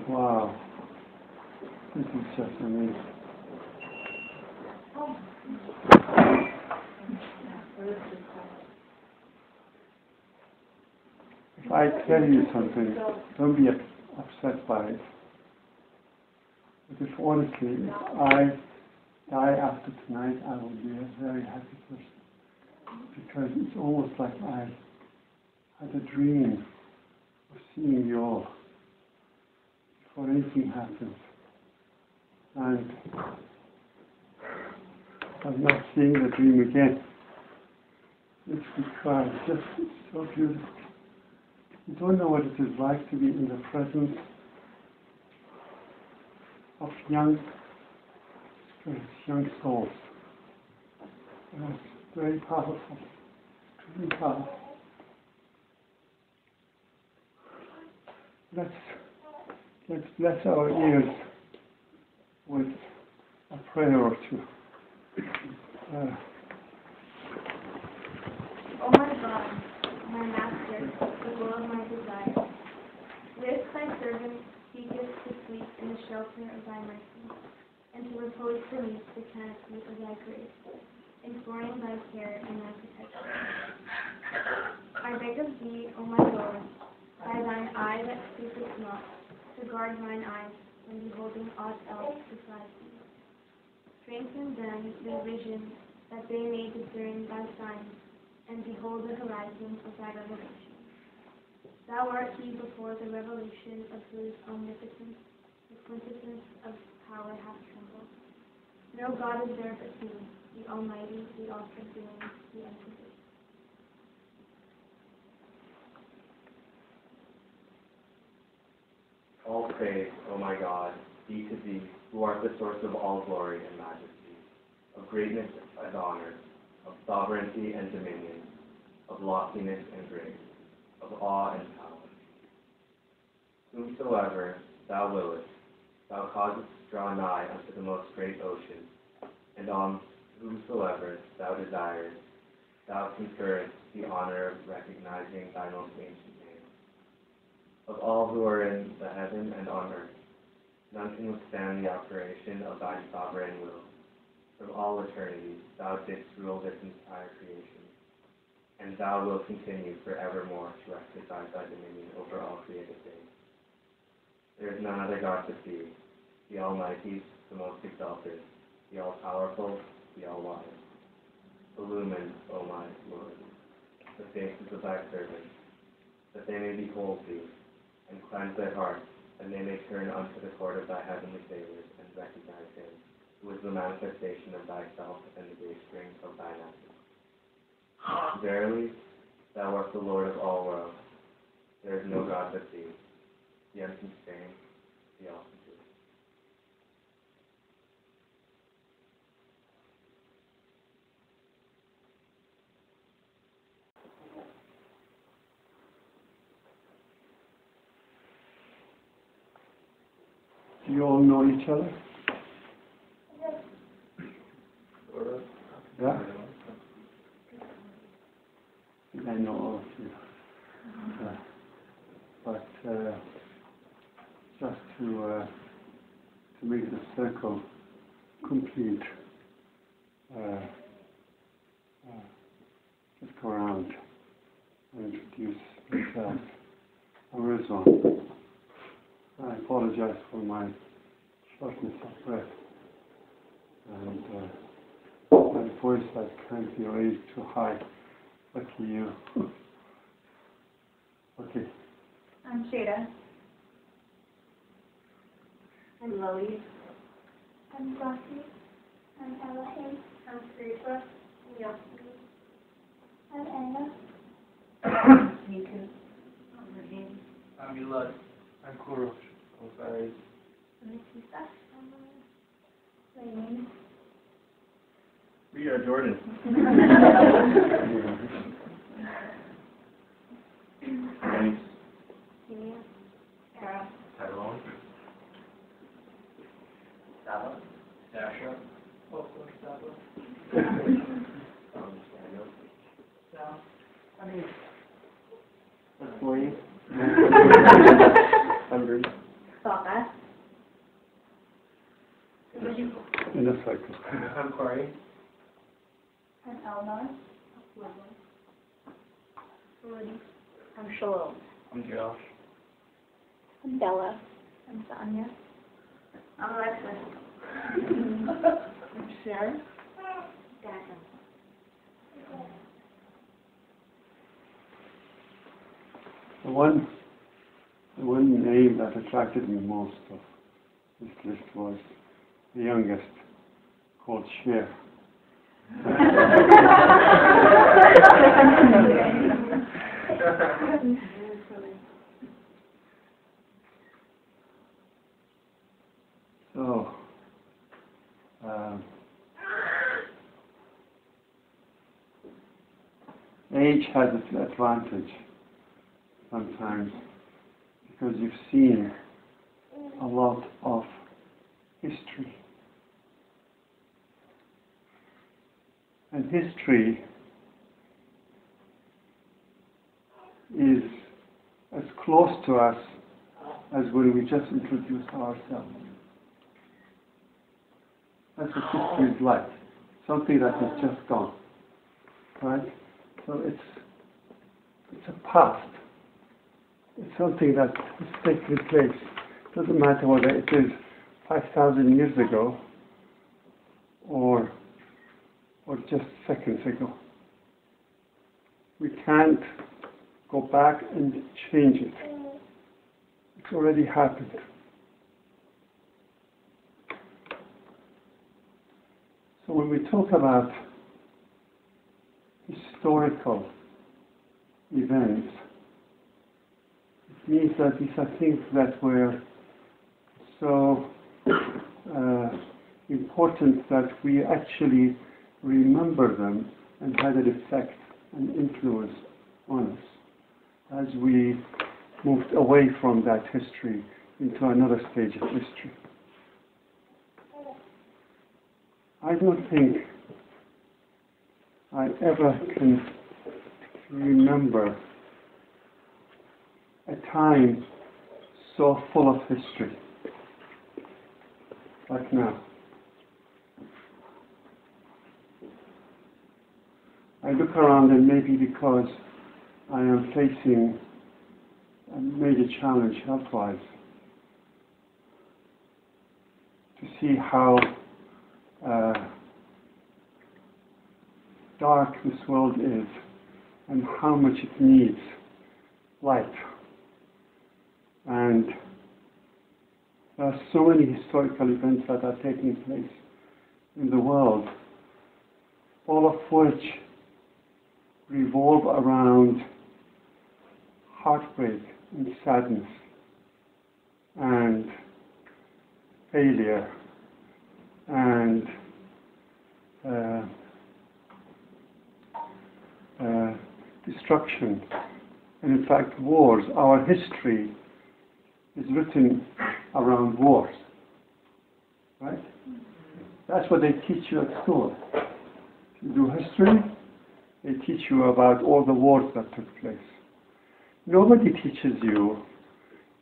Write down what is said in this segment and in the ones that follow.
Wow. This is just amazing. If I tell you something, don't be upset by it. But if honestly, if I die after tonight, I will be a very happy person. Because it's almost like I had a dream of seeing you all before anything happens. And I'm not seeing the dream again. It's because it's so beautiful. You don't know what it is like to be in the presence of young spirits, young souls. And it's very powerful, truly powerful. Let's bless our ears with a prayer or two. O my God, my Master, the goal of my desire, this thy servant seeketh to sleep in the shelter of thy mercy, and to repose beneath the canopy of thy grace, imploring thy care and thy protection. I beg of thee, O my Lord, by thine eye that sleepeth not, to guard mine eyes when beholding aught else besides thee. Strengthen them their vision, that they may discern thy signs, and behold the horizon of thy revelation. Thou art he before the revelation of whose omnipotence the quintessence of power hath trembled. No God is there but thee, the Almighty, the all-subduing, the infinite. All praise, O my God, be to thee, who art the source of all glory and majesty, of greatness and honor, of sovereignty and dominion, of loftiness and grace, of awe and power. Whomsoever thou willest, thou causest to draw nigh unto the most great ocean, and on whomsoever thou desirest, thou conferrest the honor of recognizing thy most ancient name. Of all who are in the heaven and on earth, none can withstand the operation of thy sovereign will. From all eternity thou didst rule this entire creation, and thou wilt continue forevermore to exercise thy dominion over all created things. There is none other God but thee, the Almighty, the most exalted, the all-powerful, the all-wise. Illumine, O my Lord, the faces of thy servants, that they may behold thee, and cleanse their hearts, and they may turn unto the court of thy heavenly favors, and recognize him, who is the manifestation of thyself and the dayspring of thy essence. Verily, thou art the Lord of all worlds. There is no God but thee, the unconstrained, the all-subduing. Do you all know each other? Yeah? I know all of you. But just to make the circle complete, just go around and introduce myself. I'm Redwan. I apologize for my shortness of breath and my voice that can't be raised too high. Lucky you. Okay. I'm Shada. I'm Lily. I'm Rocky. I'm Elohim. I'm Teresa. I'm Yossi. I'm Anna. Me too. I'm Rahim. I'm Elad. I'm Kurosh. I'm Farid. I'm Nikita. I'm Raymond. We are Jordan. James. Kimia. Sarah. Tyrone. Saba. Dasha. Also Saba. Daniel. Sal. That's for you. I'm Bruce. Saka. motorcycle. I'm Corey. I'm Eleanor. I'm Shalom. I'm Josh. I'm Bella. I'm Sonia. I'm Alexis. I'm Sharon. The one name that attracted me most of this list was the youngest, called Cher. So, age has its advantage sometimes because you've seen a lot of history. And history is as close to us as when we just introduce ourselves. That's what history is like. Something that has just gone. Right? So it's a past. It's something that has taken place. It doesn't matter whether it is 5,000 years ago or just seconds ago. We can't go back and change it. It's already happened. So when we talk about historical events, it means that these are things that were so important that we actually remember them and had an effect and influence on us as we moved away from that history into another stage of history. I don't think I ever can remember a time so full of history like now. I look around, and maybe because I am facing a major challenge health-wise, to see how dark this world is and how much it needs light. And there are so many historical events that are taking place in the world, all of which revolve around heartbreak and sadness and failure and destruction, and in fact wars. Our history is written around wars, right? That's what they teach you at school. If you do history, they teach you about all the wars that took place. Nobody teaches you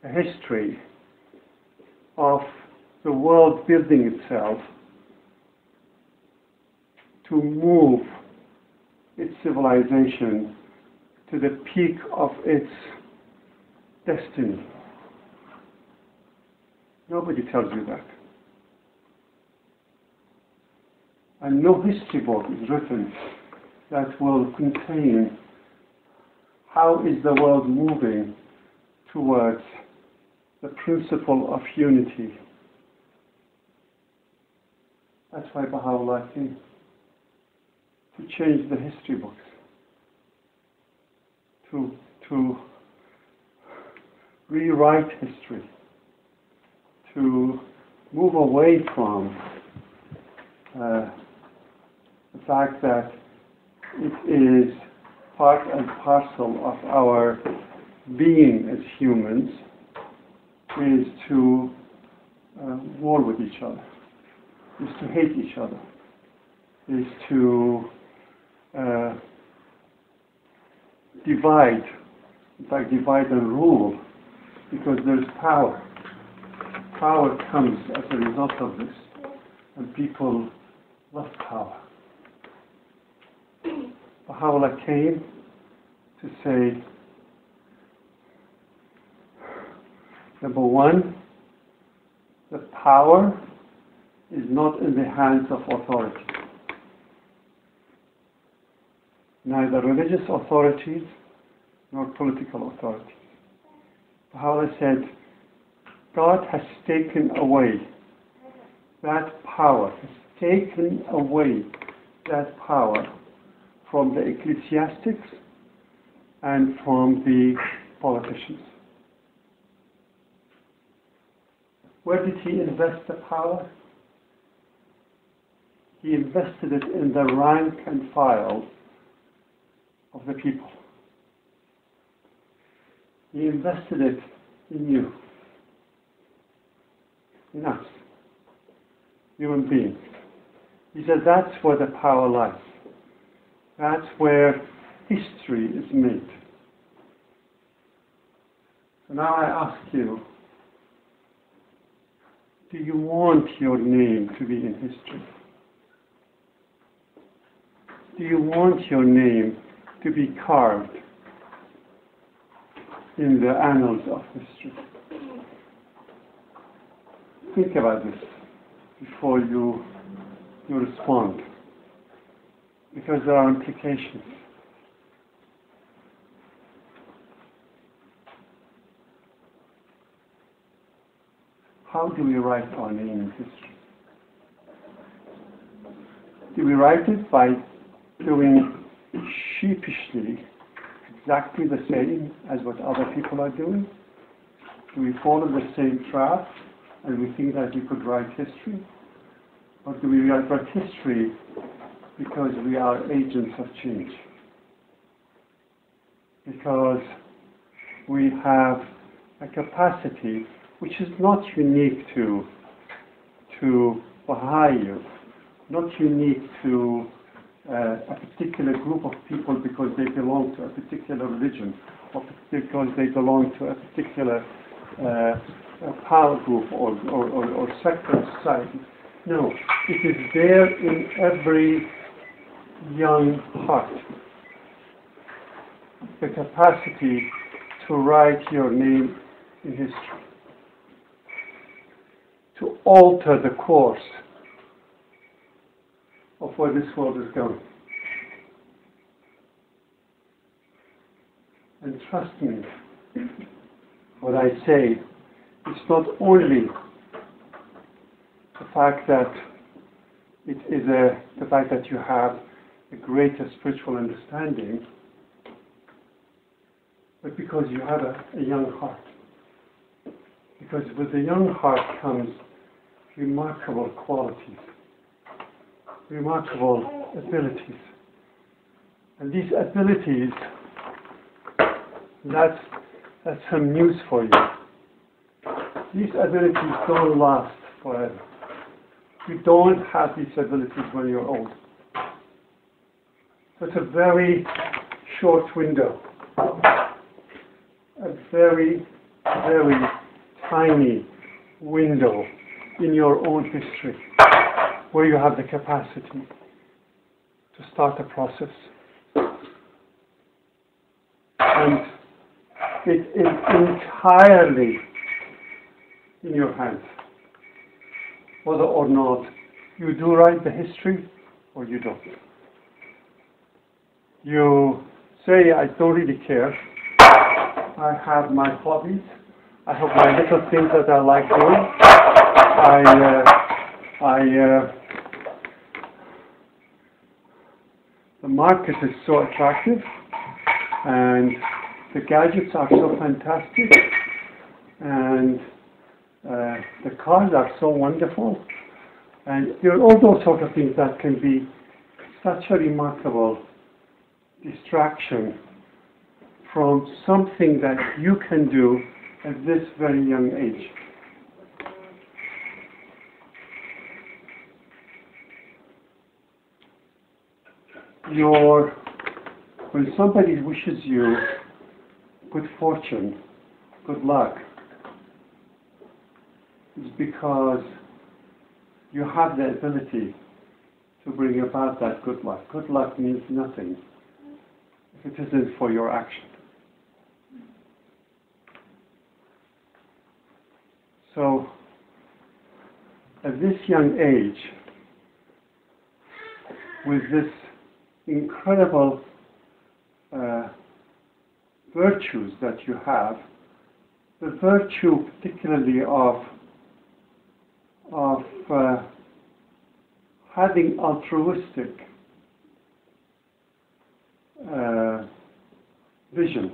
a history of the world building itself to move its civilization to the peak of its destiny. Nobody tells you that. And no history book is written that will contain how is the world moving towards the principle of unity. That's why Baha'u'llah came, to change the history books, to rewrite history, to move away from the fact that it is part and parcel of our being as humans is to war with each other, is to hate each other, is to divide, in fact divide and rule, because there's power. Power comes as a result of this. and people love power. Baha'u'llah came to say, number one, the power is not in the hands of authority. Neither religious authorities nor political authorities. Baha'u'llah said, God has taken away that power, has taken away that power from the ecclesiastics and from the politicians. Where did he invest the power? He invested it in the rank and file of the people. He invested it in you, in us, human beings. He said that's where the power lies. That's where history is made. So now I ask you, do you want your name to be in history? Do you want your name to be carved in the annals of history? Think about this before you respond, because there are implications. How do we write our name in history? Do we write it by doing sheepishly exactly the same as what other people are doing? Do we follow the same trap and we think that we could write history? Or do we write history because we are agents of change? Because we have a capacity which is not unique to Baha'i, not unique to a particular group of people because they belong to a particular religion or because they belong to a particular power group or sector of society. No, it is there in every young heart. The capacity to write your name in history, to alter the course of where this world is going. And trust me, what I say, it's not only the fact that it is the fact that you have a greater spiritual understanding, but because you have a young heart. Because with a young heart comes remarkable qualities, remarkable abilities. And these abilities, that's some news for you. These abilities don't last forever. You don't have these abilities when you're old. So it's a very short window. A very, very tiny window in your own history where you have the capacity to start a process. And it is entirely in your hands, whether or not you do write the history or you don't. You say, I don't really care. I have my hobbies. I have my little things that I like doing. The market is so attractive, and the gadgets are so fantastic, and the cars are so wonderful, and there are all those sort of things that can be such a remarkable distraction from something that you can do at this very young age. When somebody wishes you good fortune, good luck, it's because you have the ability to bring about that good luck. Good luck means nothing if it isn't for your action. So, at this young age, with this incredible virtues that you have, the virtue particularly of having altruistic visions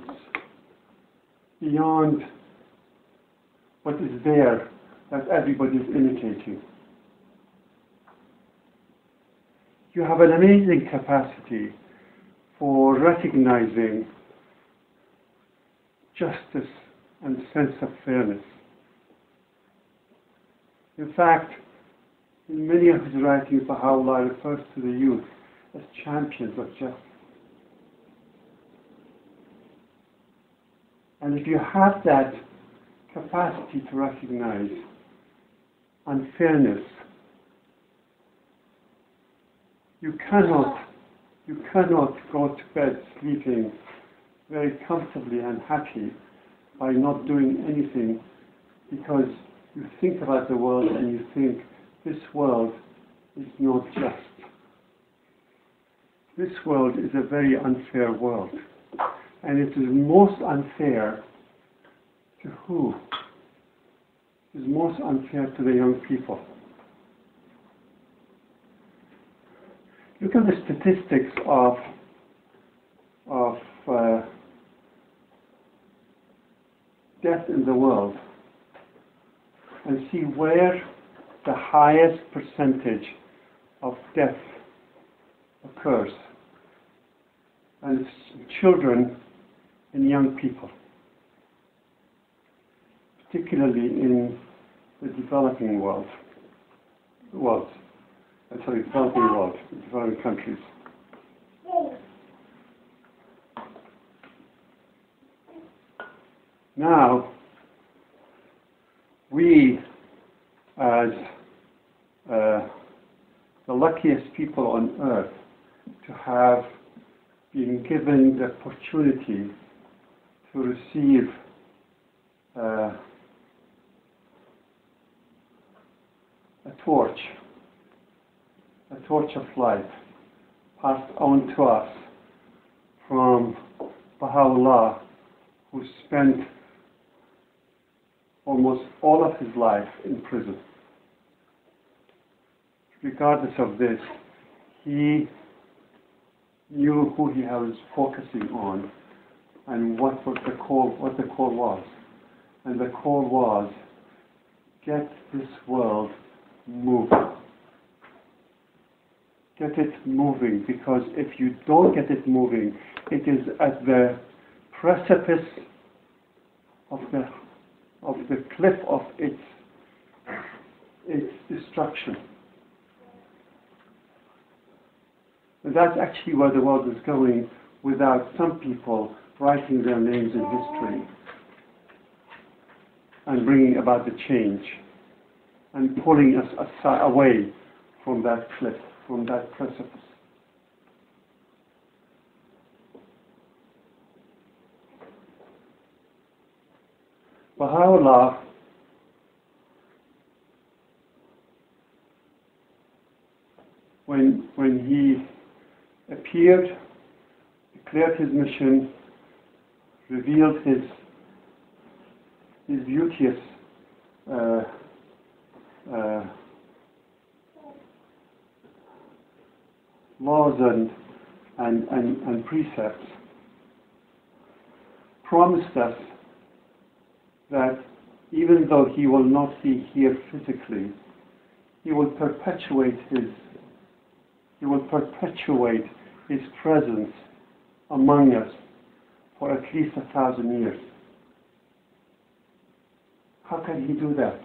beyond what is there that everybody is imitating. You have an amazing capacity for recognizing justice and sense of fairness. In fact, in many of his writings, Baha'u'llah refers to the youth as champions of justice. And if you have that capacity to recognize unfairness, you cannot go to bed sleeping very comfortably and happy by not doing anything, because you think about the world and you think this world is not just. This world is a very unfair world. And it is most unfair to who? It is most unfair to the young people. Look at the statistics of death in the world and see where the highest percentage of death occurs. And it's children and young people, particularly in the developing world, developing countries. Now, we, as the luckiest people on earth, to have been given the opportunity to receive a torch of light passed on to us from Baha'u'llah, who spent almost all of his life in prison. Regardless of this, he knew who he was focusing on and what the call was. And the call was, get this world moving. Get it moving, because if you don't get it moving, it is at the precipice of the cliff of its destruction. And that's actually where the world is going, without some people writing their names in history and bringing about the change and pulling us away from that cliff, from that precipice. Baha'u'llah when he appeared, declared his mission, revealed his beauteous laws and precepts, promised us that even though he will not be here physically, he will perpetuate his presence among us for at least 1,000 years. How can he do that?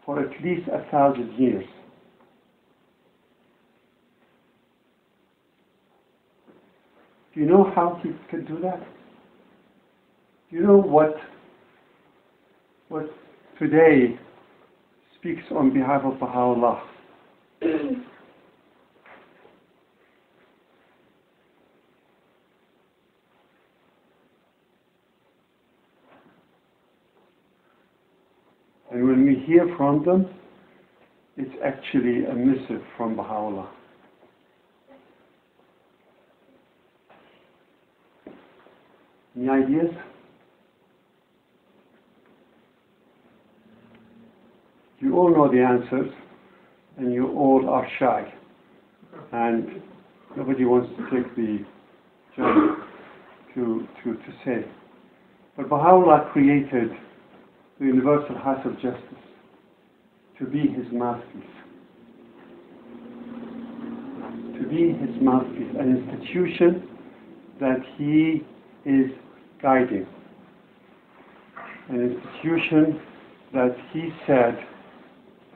For at least 1,000 years. Do you know how he could do that? Do you know what today speaks on behalf of Baha'u'llah. And when we hear from them, it's actually a missive from Baha'u'llah. Any ideas? You all know the answers, and you all are shy, and nobody wants to take the jump to say. But Baha'u'llah created the universal house of justice to be his mouthpiece. To be his mouthpiece, an institution that he is guiding. An institution that he said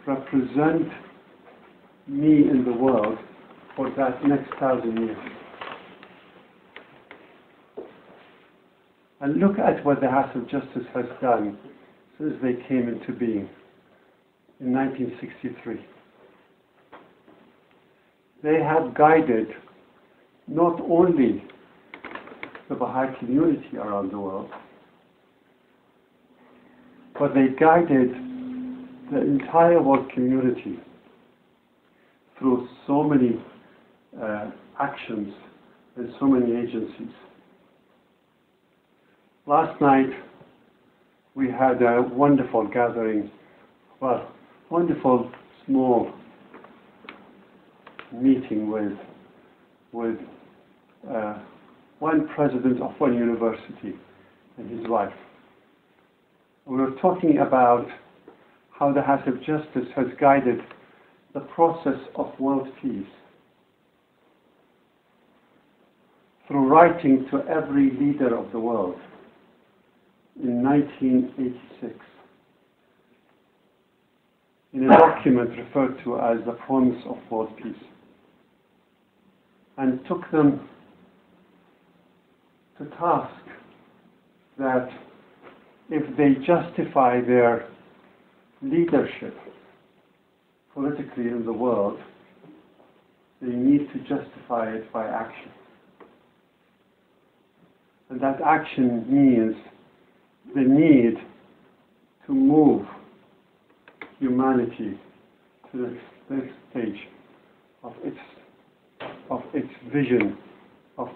represent me in the world for that next 1,000 years. And look at what the House of Justice has done since they came into being in 1963. They have guided not only the Baha'i community around the world, but they guided the entire world community through so many actions and so many agencies. Last night we had a wonderful gathering, well, wonderful small meeting with one president of one university and his wife. We were talking about how the House of Justice has guided the process of world peace through writing to every leader of the world in 1986 in a document referred to as the Promise of World Peace, and took them to task that if they justify their leadership politically in the world, they need to justify it by action. And that action means the need to move humanity to the next stage of its vision of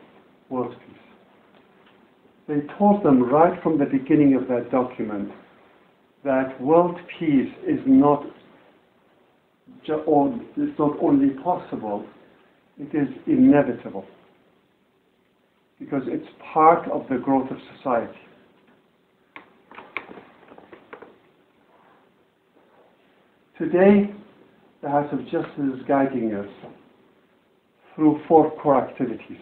world peace. They told them right from the beginning of that document that world peace is not only possible, it is inevitable, because it's part of the growth of society. Today, the House of Justice is guiding us through 4 core activities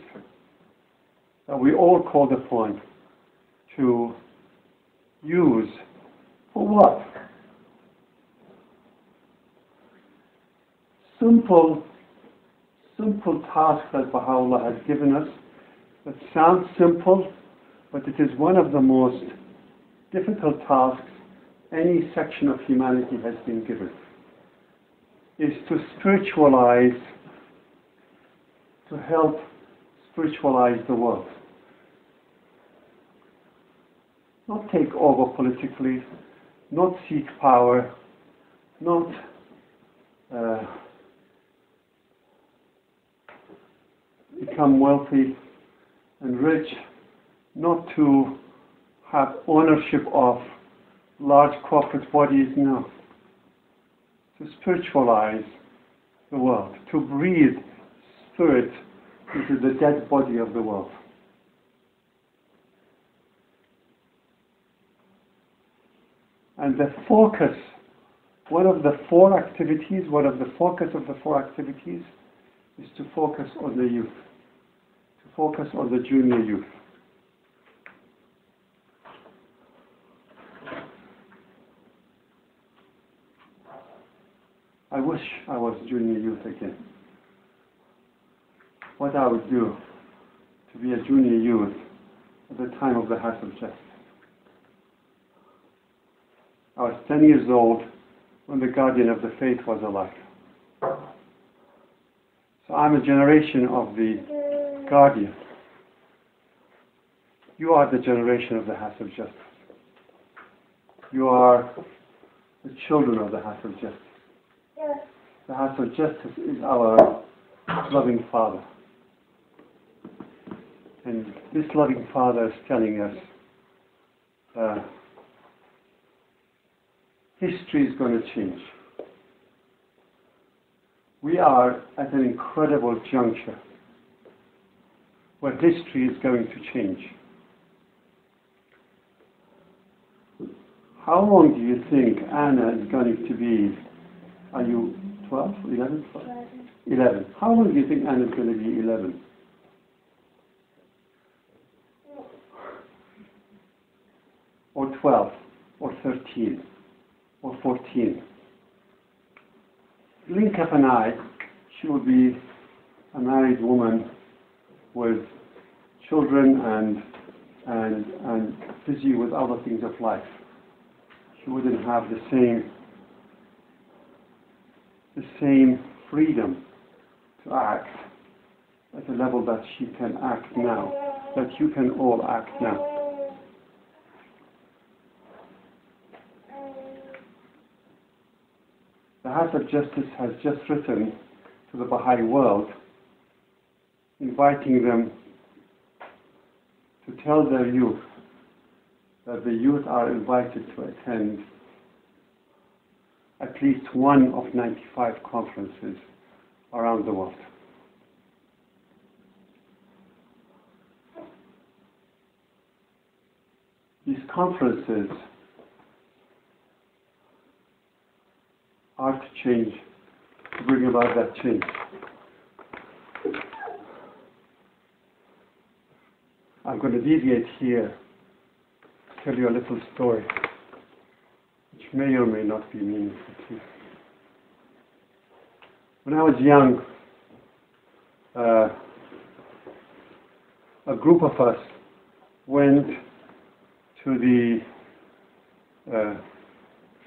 that we all called upon to use for what? Simple task that Baha'u'llah has given us that sounds simple, but it is one of the most difficult tasks any section of humanity has been given, is to spiritualize, to help spiritualize the world. Not take over politically, not seek power, not become wealthy and rich, not to have ownership of large corporate bodies, no. To spiritualize the world, to breathe spirit into the dead body of the world. And the focus, one of the focus of the 4 activities is to focus on the youth, to focus on the junior youth. I wish I was junior youth again. What I would do to be a junior youth at the time of the House of Justice. I was 10 years old when the guardian of the faith was alive. So I'm a generation of the guardian. You are the generation of the house of justice. You are the children of the house of justice. The house of justice is our loving Father. And this loving Father is telling us history is going to change. We are at an incredible juncture where history is going to change. How long do you think Anna is going to be? Are you 12, 11? 11. How long do you think Anna is going to be 11? Or 12, or 13, or 14. Blink of an eye, she will be a married woman with children and busy with other things of life. She wouldn't have the same freedom to act at the level that she can act now, that you can all act now. The House of Justice has just written to the Baha'i world, inviting them to tell their youth that the youth are invited to attend at least one of 95 conferences around the world. These conferences are to change, to bring about that change. I'm going to deviate here, tell you a little story, which may or may not be meaningful to you. When I was young, a group of us went to the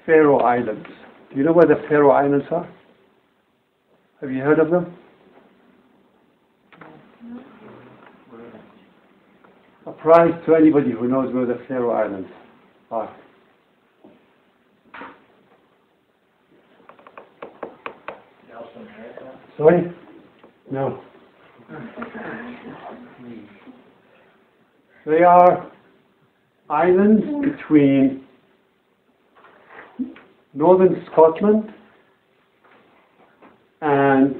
Faroe Islands. Do you know where the Faroe Islands are? Have you heard of them? A prize to anybody who knows where the Faroe Islands are. Sorry? No. They are islands between northern Scotland and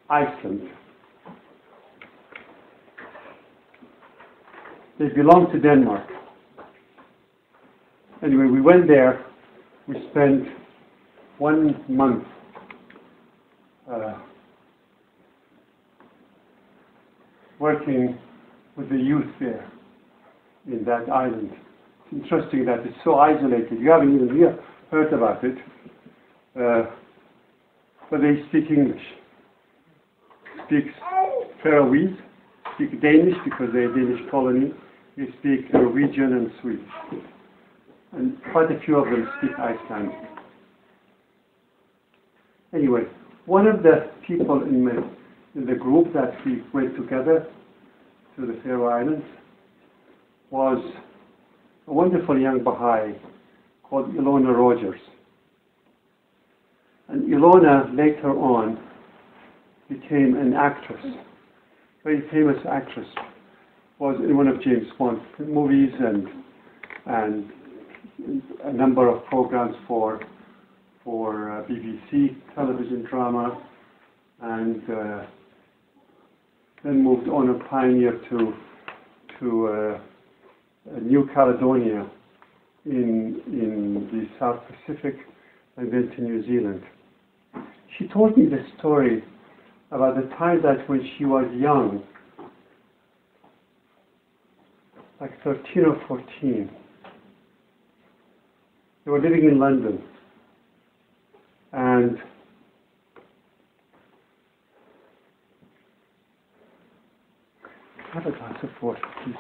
Iceland. They belong to Denmark. Anyway, we went there. We spent 1 month working with the youth there in that island. It's interesting that it's so isolated. You haven't even heard about it. But they speak English. Speak Faroese. Speak Danish because they're a Danish colony. They speak Norwegian and Swedish. And quite a few of them speak Icelandic. Anyway, one of the people in the group that we went together to the Faroe Islands was a wonderful young Baha'i called Ilona Rogers. And Ilona later on became an actress, very famous actress, was in one of James Bond's movies and a number of programs for BBC television drama, and then moved on and pioneered to New Caledonia in the South Pacific and then to New Zealand. She told me the story about the time that when she was young, like 13 or 14, they were living in London, and have a glass of water, please.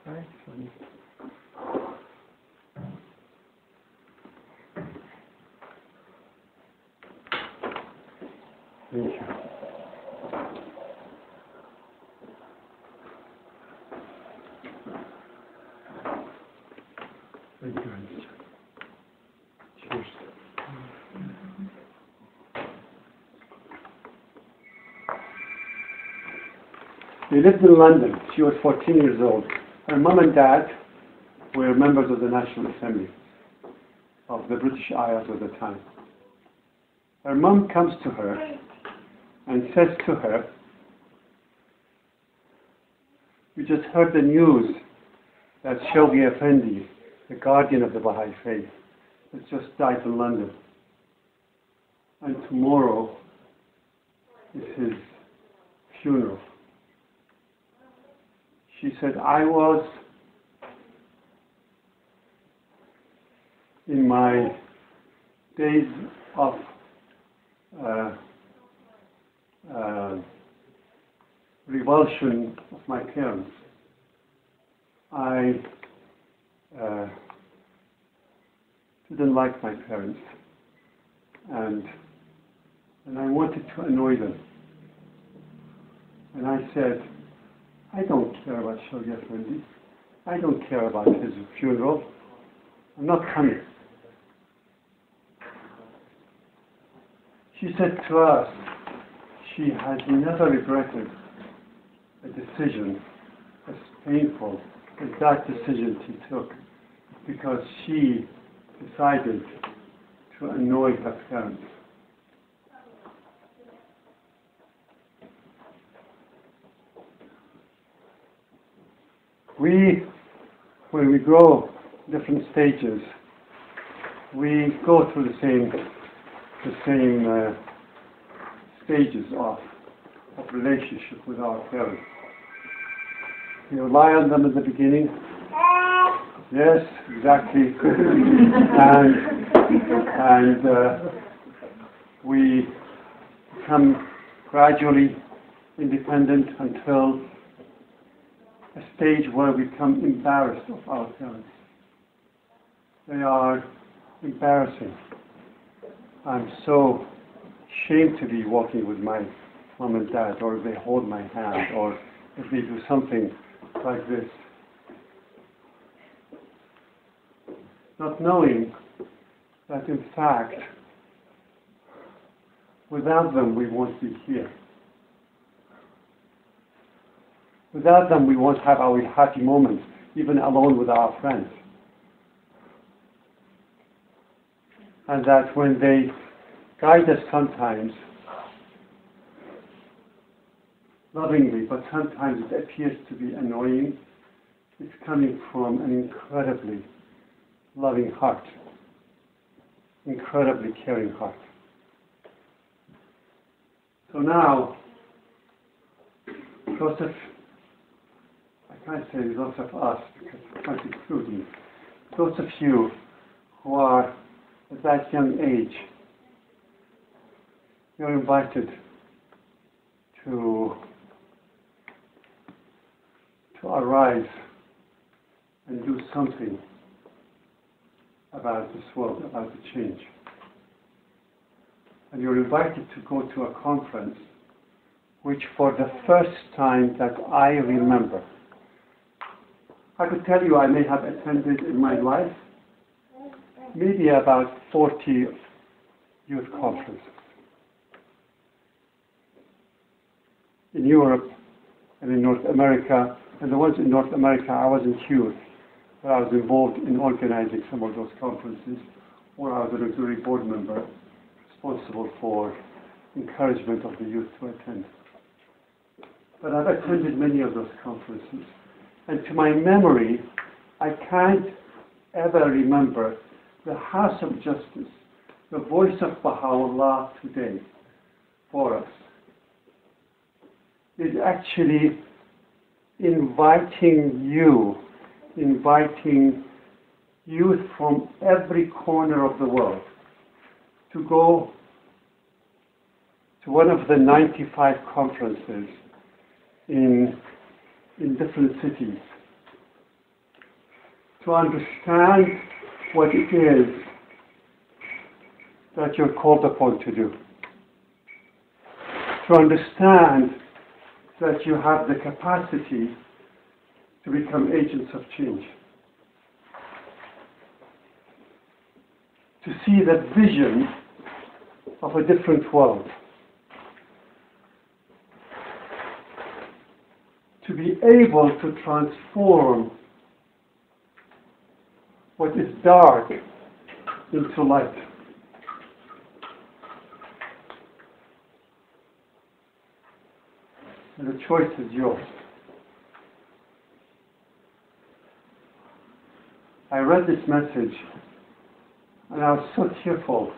Right, funny. Thank you. Cheers. They lived in London. She was 14 years old. Her mum and dad were members of the National Assembly of the British Isles at the time. Her mum comes to her and says to her, "We just heard the news that Shoghi Effendi, the guardian of the Baha'i faith, has just died in London. And tomorrow is his funeral." She said, "I was in my days of revulsion of my parents. I didn't like my parents, and I wanted to annoy them. And I said, I don't care about Shoghi Effendi. I don't care about his funeral. I'm not coming." She said to us she had never regretted a decision as painful as that decision she took, because she decided to annoy her parents. When we grow different stages, we go through the same stages of relationship with our parents. We rely on them at the beginning. Yes, exactly. and we become gradually independent until a stage where we become embarrassed of our parents. They are embarrassing. I'm so ashamed to be walking with my mom and dad, or if they hold my hand, or if they do something like this. Not knowing that in fact, without them we won't be here. Without them we won't have our happy moments, even alone with our friends. And that when they guide us sometimes, lovingly, but sometimes it appears to be annoying, it's coming from an incredibly loving heart, incredibly caring heart. So now, those of, I can't say those of us, because I can't include you, those of you who are at that young age, you're invited to arise and do something about this world, about the change. And you're invited to go to a conference which for the first time that I remember, I could tell you I may have attended in my life maybe about 40 youth conferences. In Europe and in North America, and the ones in North America I wasn't youth, but I was involved in organizing some of those conferences, or I was an auxiliary board member responsible for encouragement of the youth to attend. But I've attended many of those conferences, and to my memory, I can't ever remember the House of Justice, the voice of Baha'u'llah today for us, is actually inviting youth from every corner of the world to go to one of the 95 conferences in different cities to understand what it is that you're called upon to do, to understand that you have the capacity to become agents of change. To see that vision of a different world. To be able to transform what is dark into light. And the choice is yours. I read this message and I was so tearful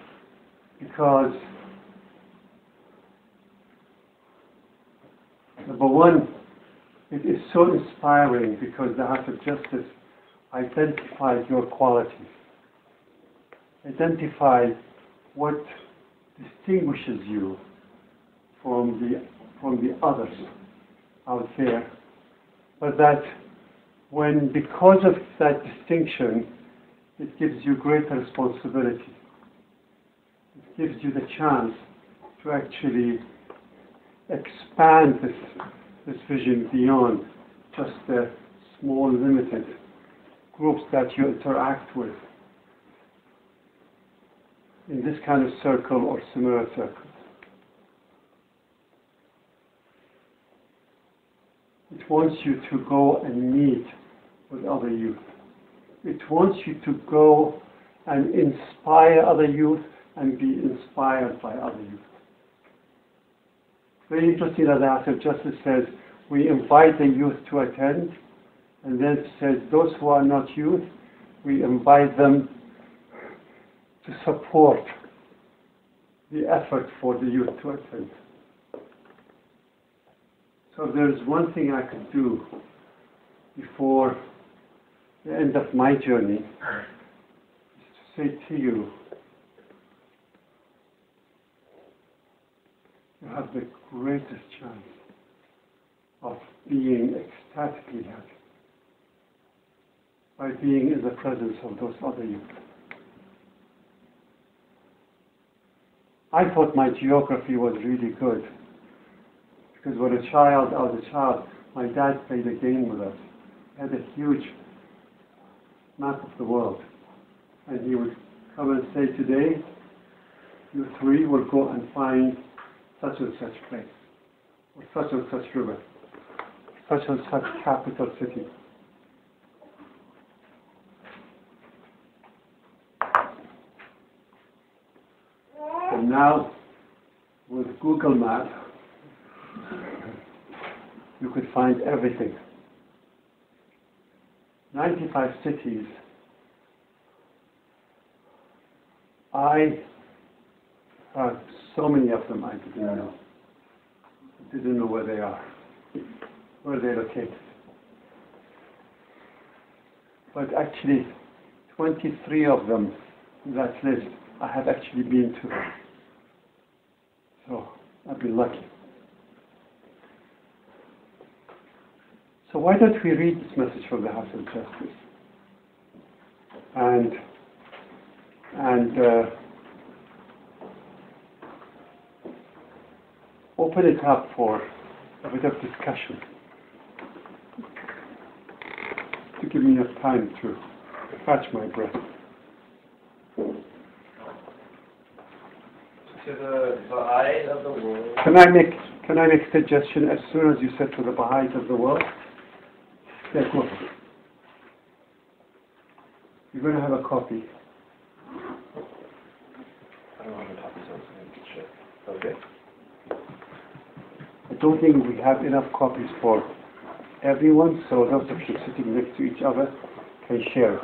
because number one, it is so inspiring because the House of Justice identifies your qualities, identifies what distinguishes you from the others out there, but that because of that distinction, it gives you greater responsibility. It gives you the chance to actually expand this vision beyond just the small, limited groups that you interact with in this kind of circle or similar circles. It wants you to go and meet with other youth. It wants you to go and inspire other youth and be inspired by other youth. Very interesting that the House of Justice says we invite the youth to attend, and then says those who are not youth, we invite them to support the effort for the youth to attend. So if there's one thing I could do before the end of my journey, is to say to you, you have the greatest chance of being ecstatically happy by being in the presence of those other youth. I thought my geography was really good because I was a child, my dad played a game with us. He had a huge map of the world, and he would come and say, today you three will go and find such and such place, or such and such river, such and such capital city. And now, with Google Maps, you could find everything. 95 cities. I had so many of them I didn't know. I didn't know where they are, where they're located. But actually, 23 of them in that list I have actually been to. So I've been lucky. So why don't we read this message from the House of Justice and open it up for a bit of discussion to give me enough time to catch my breath. To the Baha'i of the world. Can I make a suggestion as soon as you said to the Baha'is of the world? Yeah, go ahead. You're going to have a copy. I don't have a copy, so I'm going to share. Okay. I don't think we have enough copies for everyone, so those of you sitting next to each other can share.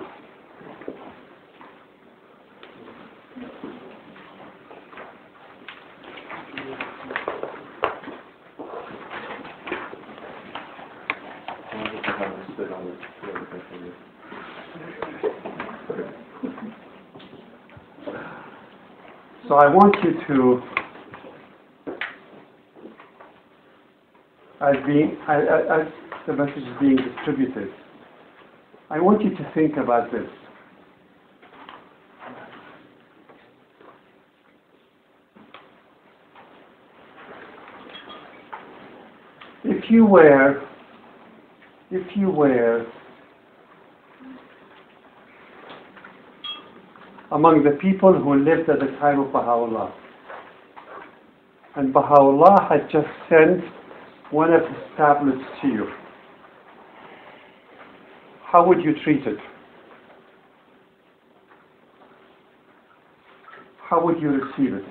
So I want you to, as the message is being distributed, I want you to think about this. If you were if you were among the people who lived at the time of Baha'u'llah, and Baha'u'llah had just sent one of his tablets to you, how would you treat it? How would you receive it?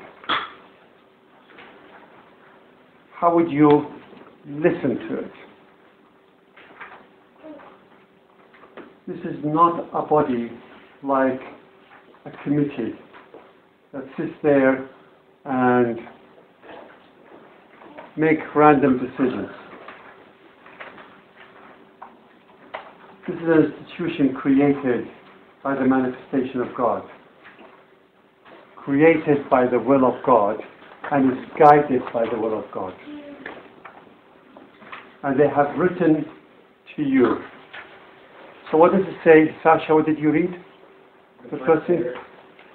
How would you listen to it? This is not a body like a committee that sits there and make random decisions. This is an institution created by the manifestation of God, created by the will of God, and is guided by the will of God. And they have written to you. So what does it say, Sasha? What did you read? The first thing?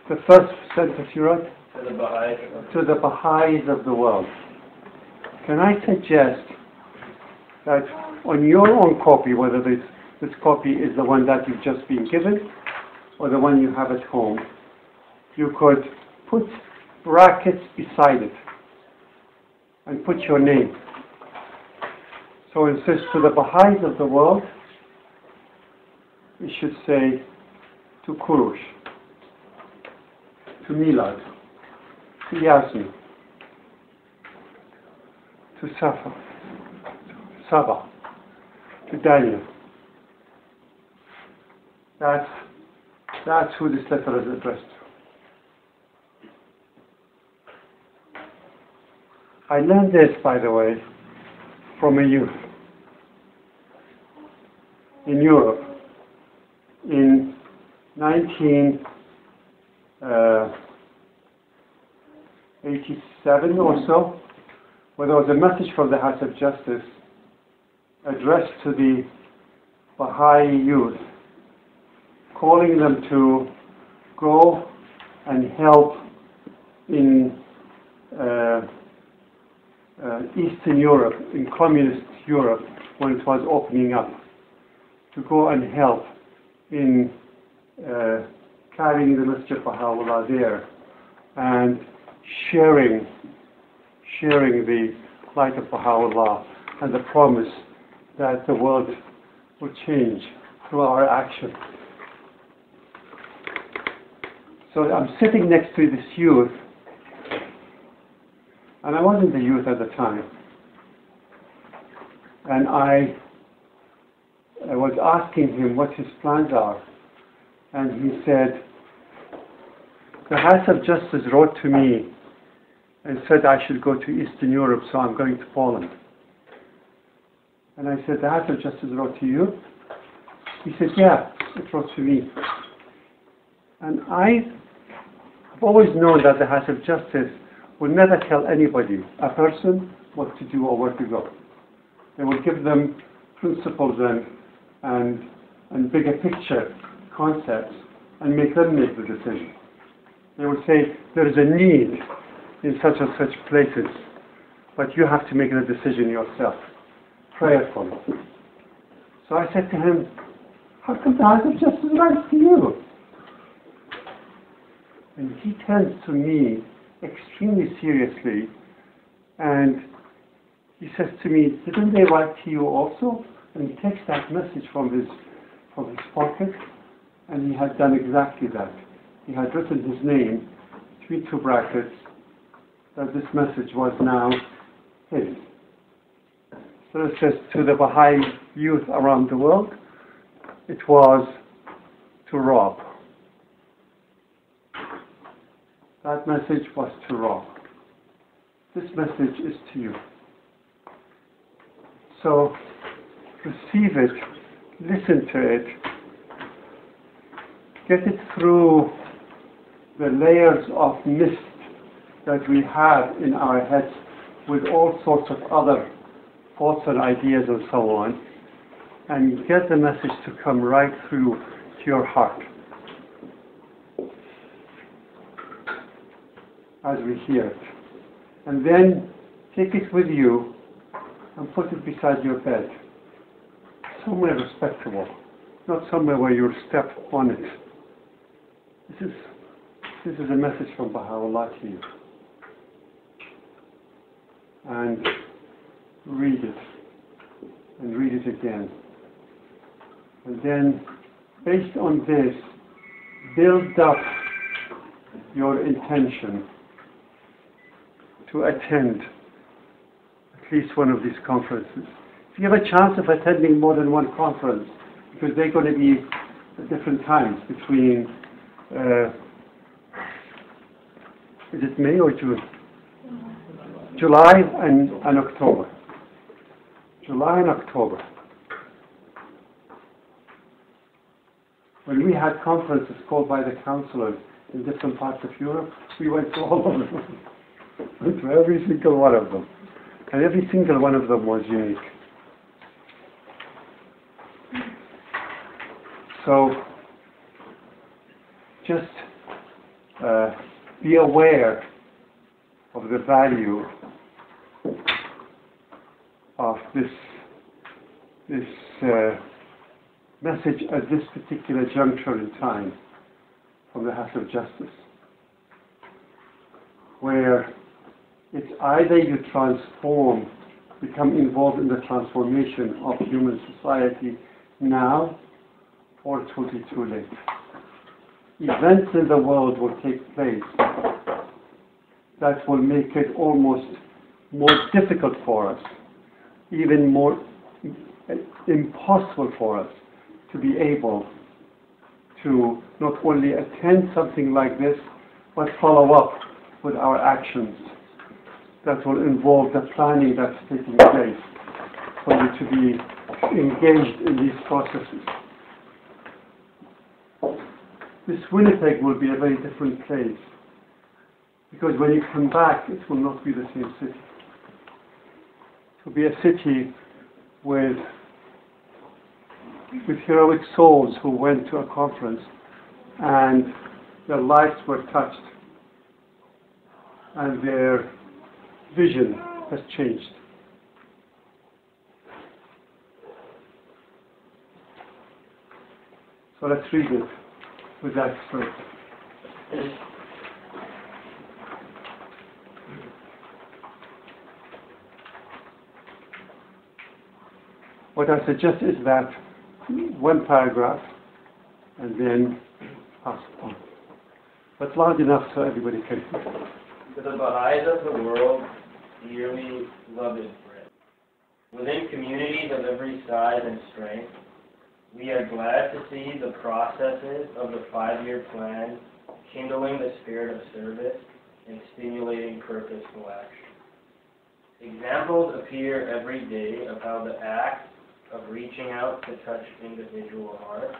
The first sentence you wrote? To the Baha'i. To the Baha'is of the world. Can I suggest that on your own copy, whether this copy is the one that you've just been given or the one you have at home, you could put brackets beside it and put your name. So it says to the Baha'is of the world, it should say to Kurush, to Milad, to Yasmin, to Safa, to Saba, to Daniel. That's who this letter is addressed to. I learned this, by the way, from a youth in Europe in 1987 or so, where there was a message from the House of Justice addressed to the Baha'i youth, calling them to go and help in Eastern Europe, in communist Europe, when it was opening up, to go and help in carrying the message of Baha'u'llah there and sharing the light of Baha'u'llah and the promise that the world will change through our action. So I'm sitting next to this youth, and I wasn't a youth at the time, and I was asking him what his plans are, and he said, the House of Justice wrote to me and said I should go to Eastern Europe, so I'm going to Poland. And I said, the House of Justice wrote to you? He said, yeah, it wrote to me. And I've always known that the House of Justice will never tell anybody, a person, what to do or where to go. They will give them principles and bigger picture concepts and make them make the decision. They will say, there is a need in such and such places, but you have to make the decision yourself, prayerfully. So I said to him, how come the House of Justice writes to you? And he turns to me extremely seriously, and he says to me, didn't they write to you also? And he takes that message from his pocket, and he had done exactly that. He had written his name between two brackets, that this message was now his. So it says to the Baha'i youth around the world, it was to Rob. That message was to Rob. This message is to you. So receive it, listen to it, get it through the layers of mist that we have in our heads with all sorts of other thoughts and ideas and so on, and get the message to come right through to your heart as we hear it. And then take it with you and put it beside your bed. somewhere respectable, not somewhere where you'll step on it. This is a message from Baha'u'llah to you. And read it. And read it again. And then, based on this, build up your intention to attend at least one of these conferences. If you have a chance of attending more than one conference, because they're going to be at different times between, is it May or June? July and October. July and October. When we had conferences called by the counselors in different parts of Europe, we went to all of them. Went to every single one of them. And every single one of them was unique. So, just be aware of the value of this message at this particular juncture in time from the House of Justice, where it's either you transform, become involved in the transformation of human society now, or it will be too late. Events in the world will take place that will make it almost more difficult for us, even more impossible for us to be able to not only attend something like this, but follow up with our actions that will involve the planning that's taking place for you to be engaged in these processes. This Winnipeg will be a very different place, because when you come back, it will not be the same city. It will be a city with heroic souls who went to a conference and their lives were touched and their vision has changed. So let's read it with that spirit. What I suggest is that one paragraph and then pass on. But large enough so everybody can hear. To the Baha'is of the world, dearly loved friends, within communities of every size and strength, we are glad to see the processes of the 5-year plan kindling the spirit of service and stimulating purposeful action. Examples appear every day of how the act of reaching out to touch individual hearts,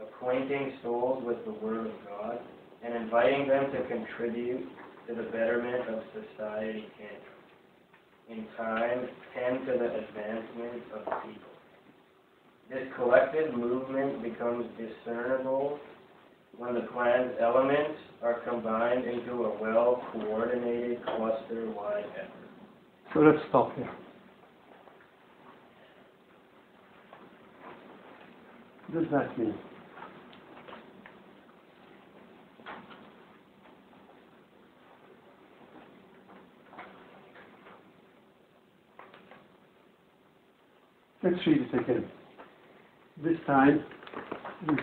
acquainting souls with the Word of God, and inviting them to contribute to the betterment of society can, in time, tend to the advancement of people. This collective movement becomes discernible when the plan's elements are combined into a well-coordinated, cluster-wide effort. So let's stop here. What does that mean? Let's read it again. This time, we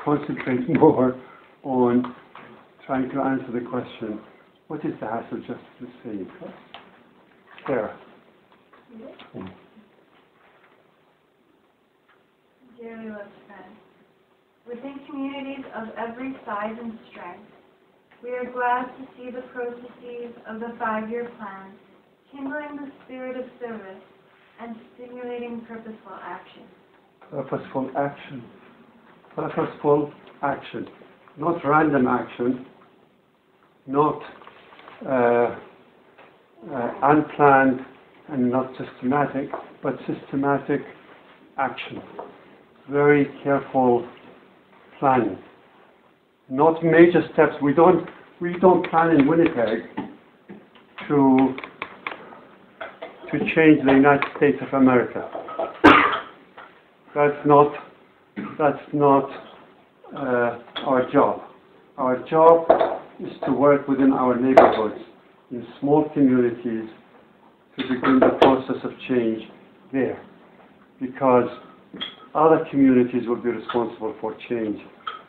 concentrate more on trying to answer the question, what is the House of Justice saying? Sarah. Dearly loved friends, within communities of every size and strength, we are glad to see the processes of the 5-year plan kindling the spirit of service and stimulating purposeful action. Purposeful action. Purposeful action. Not random action, not unplanned and not systematic, but systematic action. Very careful planning. Not major steps. We don't plan in Winnipeg to change the United States of America. That's not our job. Our job is to work within our neighborhoods, in small communities, to begin the process of change there. Because other communities will be responsible for change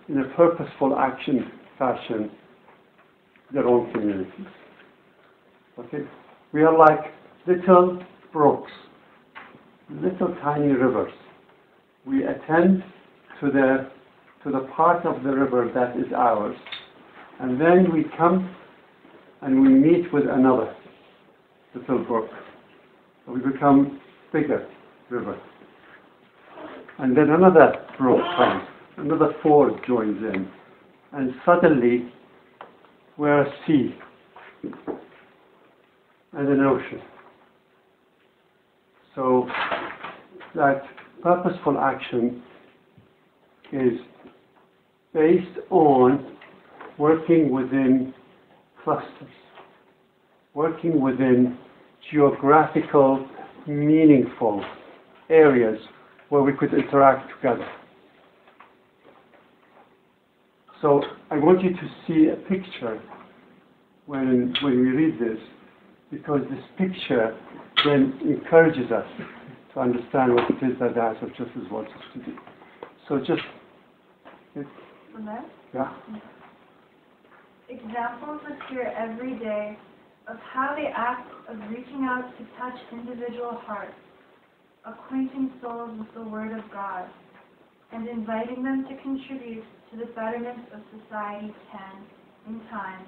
in a purposeful action fashion, their own communities. Okay? We are like little brooks, little tiny rivers. We attend to the part of the river that is ours, and then we come and we meet with another little brook. So we become bigger river. And then another brook comes, another ford joins in, and suddenly we're a sea and an ocean. So that purposeful action is based on working within clusters, working within geographical, meaningful areas where we could interact together. So I want you to see a picture when we read this, because this picture then encourages us to understand what it is that the House of Justice wants us to do. So just, yeah. Examples appear every day of how the act of reaching out to touch individual hearts, acquainting souls with the Word of God, and inviting them to contribute to the betterment of society can, in time,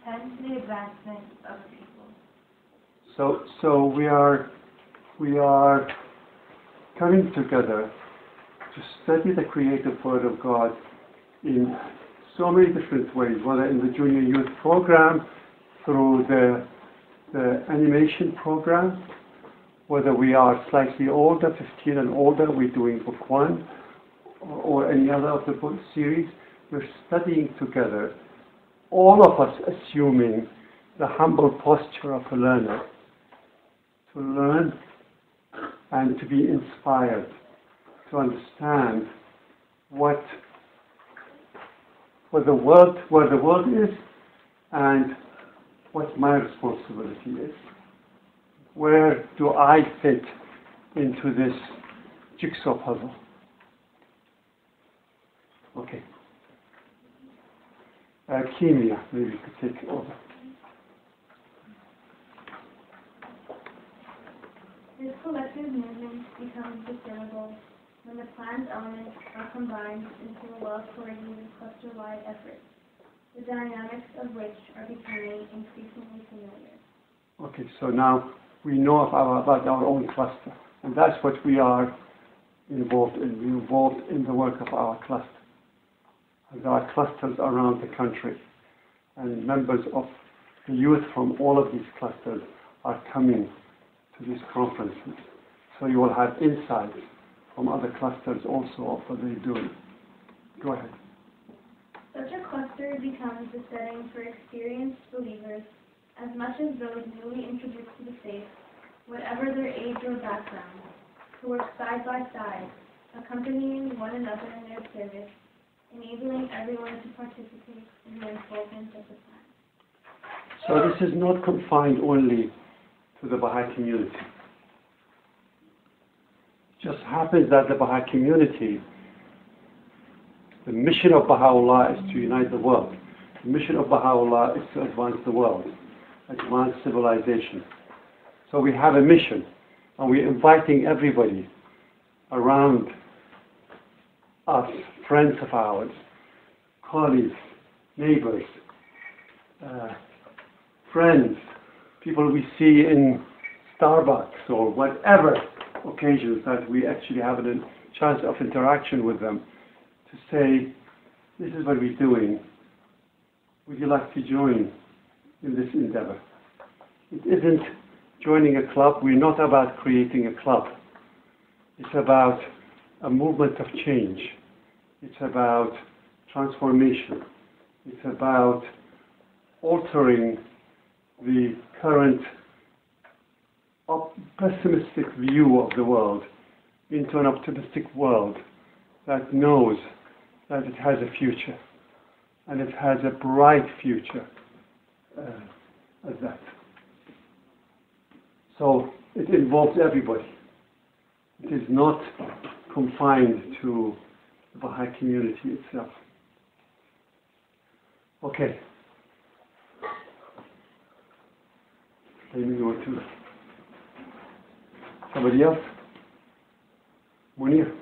tend to the advancement of the people. So we are coming together to study the creative Word of God in so many different ways, whether in the Junior Youth Program, through the animation program, whether we are slightly older, 15 and older, we're doing book 1, or any other of the book series. We're studying together, all of us assuming the humble posture of a learner, to learn and to be inspired, to understand where the world is and what my responsibility is. Where do I fit into this jigsaw puzzle? Okay. Kimia, maybe you could take over. This collective movement becomes discernible when the plan's elements are combined into a well-coordinated cluster-wide effort, the dynamics of which are becoming increasingly familiar. Okay, so now we know about our own cluster, and that's what we are involved in. We're involved in the work of our cluster. And there are clusters around the country, and members of the youth from all of these clusters are coming to these conferences. So you will have insights from other clusters also of what they're doing. Go ahead. Such a cluster becomes the setting for experienced believers, as much as those newly introduced to the faith, whatever their age or background, to work side by side, accompanying one another in their service, enabling everyone to participate in the unfoldment of the plan. So this is not confined only to the Baha'i community. It just happens that the Baha'i community, the mission of Baha'u'llah is to unite the world. The mission of Baha'u'llah is to advance the world, advance civilization. So we have a mission, and we're inviting everybody around us, friends of ours, colleagues, neighbors, friends, people we see in Starbucks or whatever occasions that we actually have a chance of interaction with them, to say, this is what we're doing. Would you like to join in this endeavor? It isn't joining a club. We're not about creating a club. It's about a movement of change. It's about transformation. It's about altering the current pessimistic view of the world into an optimistic world that knows that it has a future, and it has a bright future as that. So it involves everybody. It is not confined to the Baha'i community itself. Okay. Maybe you want to. Somebody else? Munir?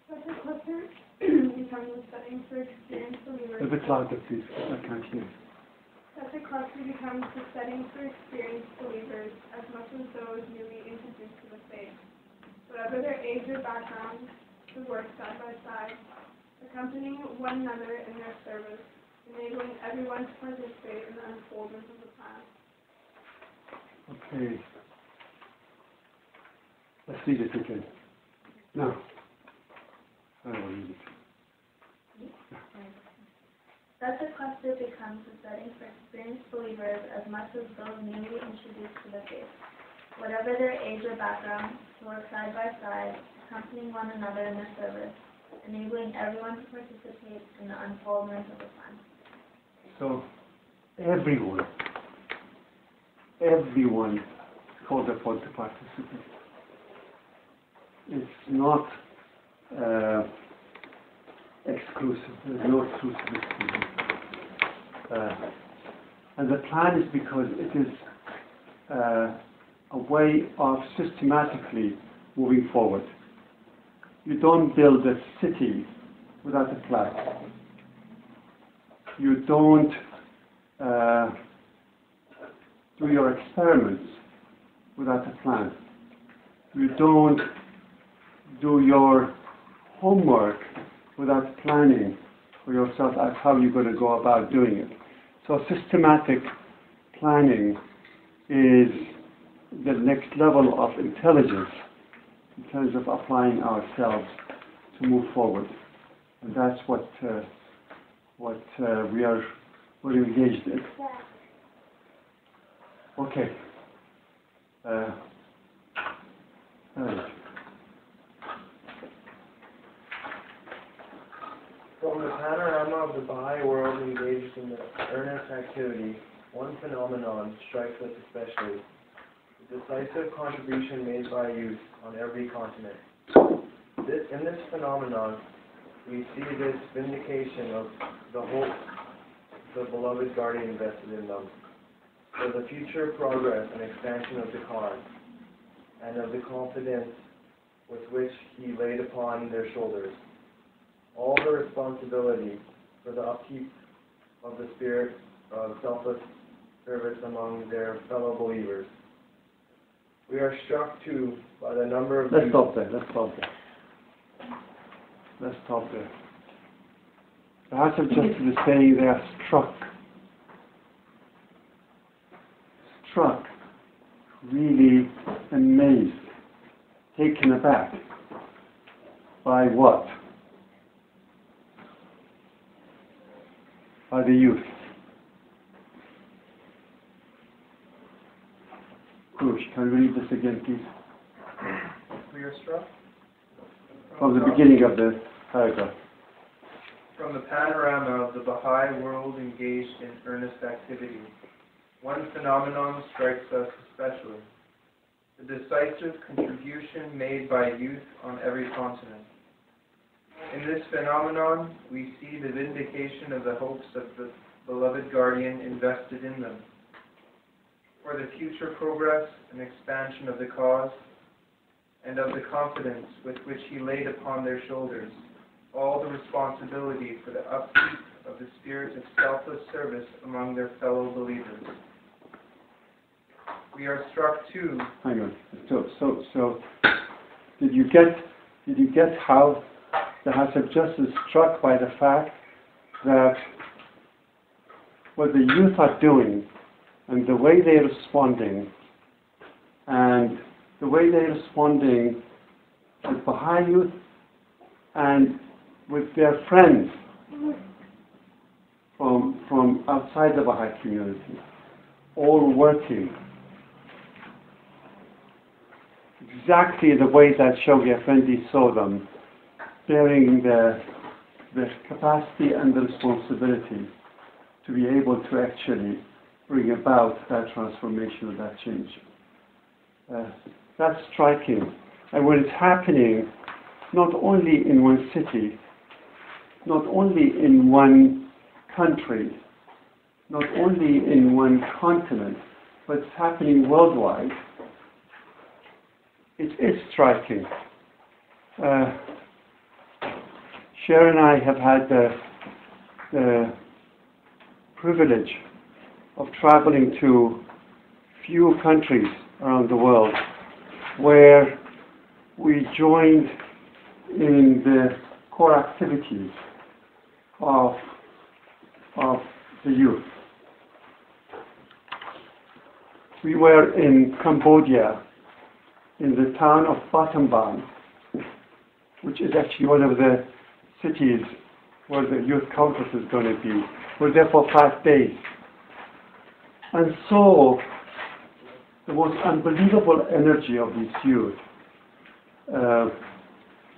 Such a cluster becomes a setting for experienced believers. A bit louder, please. I can't hear. Such a cluster becomes the setting for experienced believers as much as those newly introduced to the faith. Whatever their age or background, to work side by side, accompanying one another in their service, enabling everyone to participate in the unfoldment of the plan. Okay. Let's read it again. No. I will read it. Such a cluster becomes a setting for experienced believers as much as those newly introduced to the faith. Whatever their age or background, to work side by side, accompanying one another in their service, enabling everyone to participate in the unfoldment of the plan. So, everyone is called upon to participate. It's not exclusive. There's no exclusivity. And the plan is because it is a way of systematically moving forward. You don't build a city without a plan. You don't do your experiments without a plan. You don't do your homework without planning for yourself as how you're going to go about doing it. So systematic planning is the next level of intelligence in terms of applying ourselves to move forward. And that's what we're engaged in. Okay. From the panorama of the Baha'i world engaged in the earnest activity, one phenomenon strikes us especially: the decisive contribution made by youth on every continent. In this phenomenon, we see this vindication of the hope the beloved guardian invested in them, for the future progress and expansion of the cause, and of the confidence with which he laid upon their shoulders all the responsibility for the upkeep of the spirit of selfless service among their fellow believers. We are struck too by the number of... Let's stop there. The House of Justice is saying they are struck, really amazed, taken aback by what? By the youth. Kush, can you read this again, please? We are struck From the beginning of the paragraph. from the panorama of the Baha'i world engaged in earnest activity. One phenomenon strikes us especially: the decisive contribution made by youth on every continent. In this phenomenon, we see the vindication of the hopes of the beloved guardian invested in them, for the future progress and expansion of the cause, and of the confidence with which he laid upon their shoulders all the responsibility for the upkeep of the spirit of selfless service among their fellow believers. We are struck too. Hang on. So, did you get how the House of Justice is struck by the fact that what the youth are doing and the way they're responding, and the way they're responding with Baha'i youth and with their friends from outside the Baha'i community, all working exactly the way that Shawki Effendi saw them, bearing the capacity and the responsibility to be able to actually bring about that transformation or that change. That's striking. And when it's happening, not only in one city, not only in one country, not only in one continent, but it's happening worldwide, it is striking. Cher and I have had the privilege of traveling to few countries around the world where we joined in the core activities of the youth. We were in Cambodia, in the town of Battambang, which is actually one of the cities where the youth conference is going to be. We're there for 5 days. And saw the most unbelievable energy of these youth. The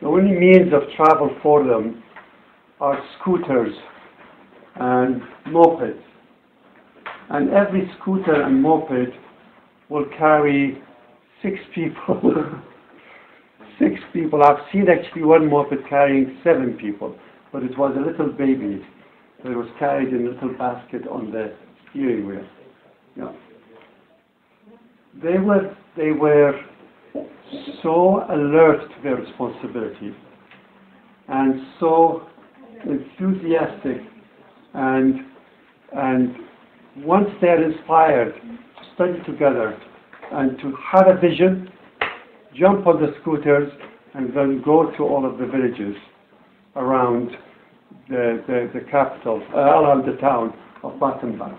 only means of travel for them are scooters and mopeds. And every scooter and moped will carry 6 people. 6 people. I've seen actually one moped carrying 7 people, but it was a little baby. So it was carried in a little basket on the steering wheel. Yeah. They were so alert to their responsibility and so enthusiastic, and once they're inspired to study together and to have a vision, jump on the scooters and then go to all of the villages around the capital, around the town of Battambang.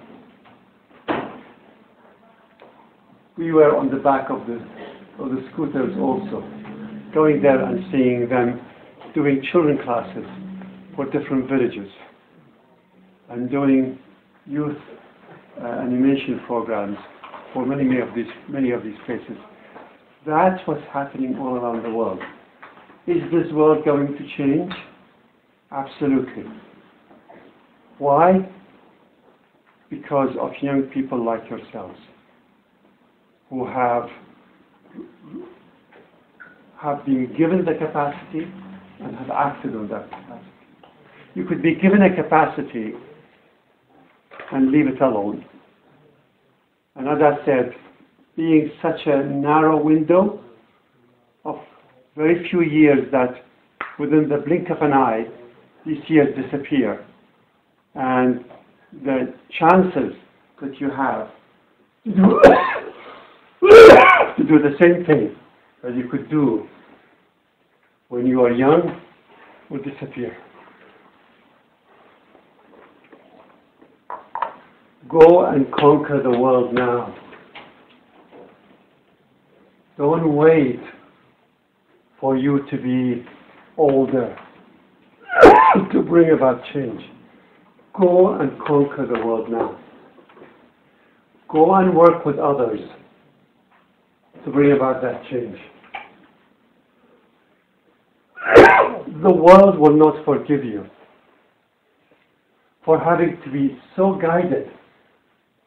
We were on the back of the scooters also, going there and seeing them doing children classes for different villages and doing youth animation programs for many of these places. That's what's happening all around the world. Is this world going to change? Absolutely. Why? Because of young people like yourselves, who have been given the capacity and have acted on that capacity. You could be given a capacity and leave it alone. And as I said, being such a narrow window of very few years that within the blink of an eye, these years disappear. And the chances that you have to do the same thing as you could do when you are young will disappear. Go and conquer the world now. Don't wait for you to be older to bring about change. Go and conquer the world now. Go and work with others to bring about that change. The world will not forgive you for having to be so guided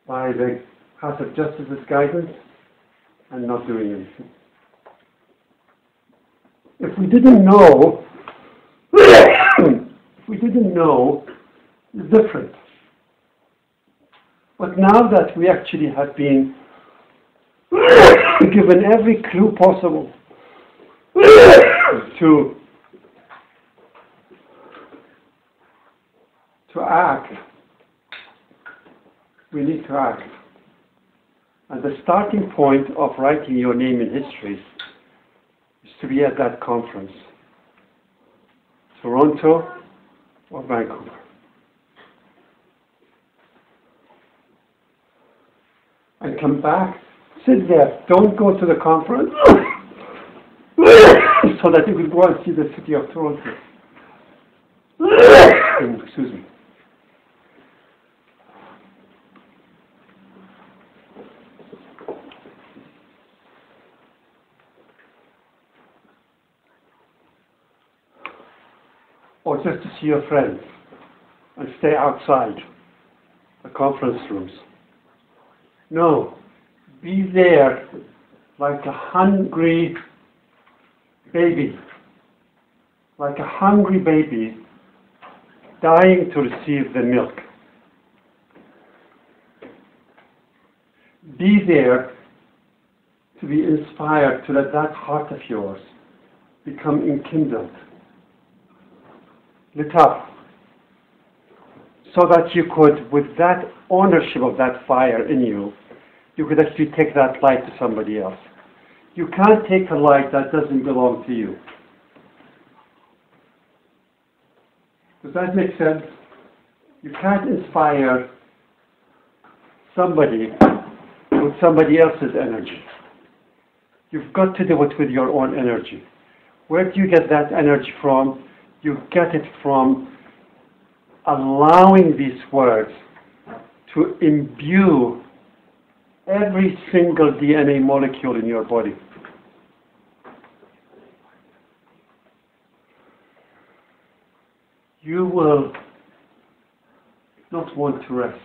by the House of Justice's guidance and not doing anything. If we didn't know, it's different. But now that we actually have been given every clue possible to act, we need to act. And the starting point of writing your name in history is to be at that conference, Toronto or Vancouver. And come back, sit there, don't go to the conference so that you can go and see the city of Toronto. Excuse me. or just to see your friends and stay outside the conference rooms. No, be there like a hungry baby, dying to receive the milk. Be there to be inspired, to let that heart of yours become enkindled, lit up, so that you could, with that ownership of that fire in you, you could actually take that light to somebody else. You can't take a light that doesn't belong to you. Does that make sense? You can't inspire somebody with somebody else's energy. You've got to do it with your own energy. Where do you get that energy from? You get it from allowing these words to imbue every single DNA molecule in your body. You will not want to rest.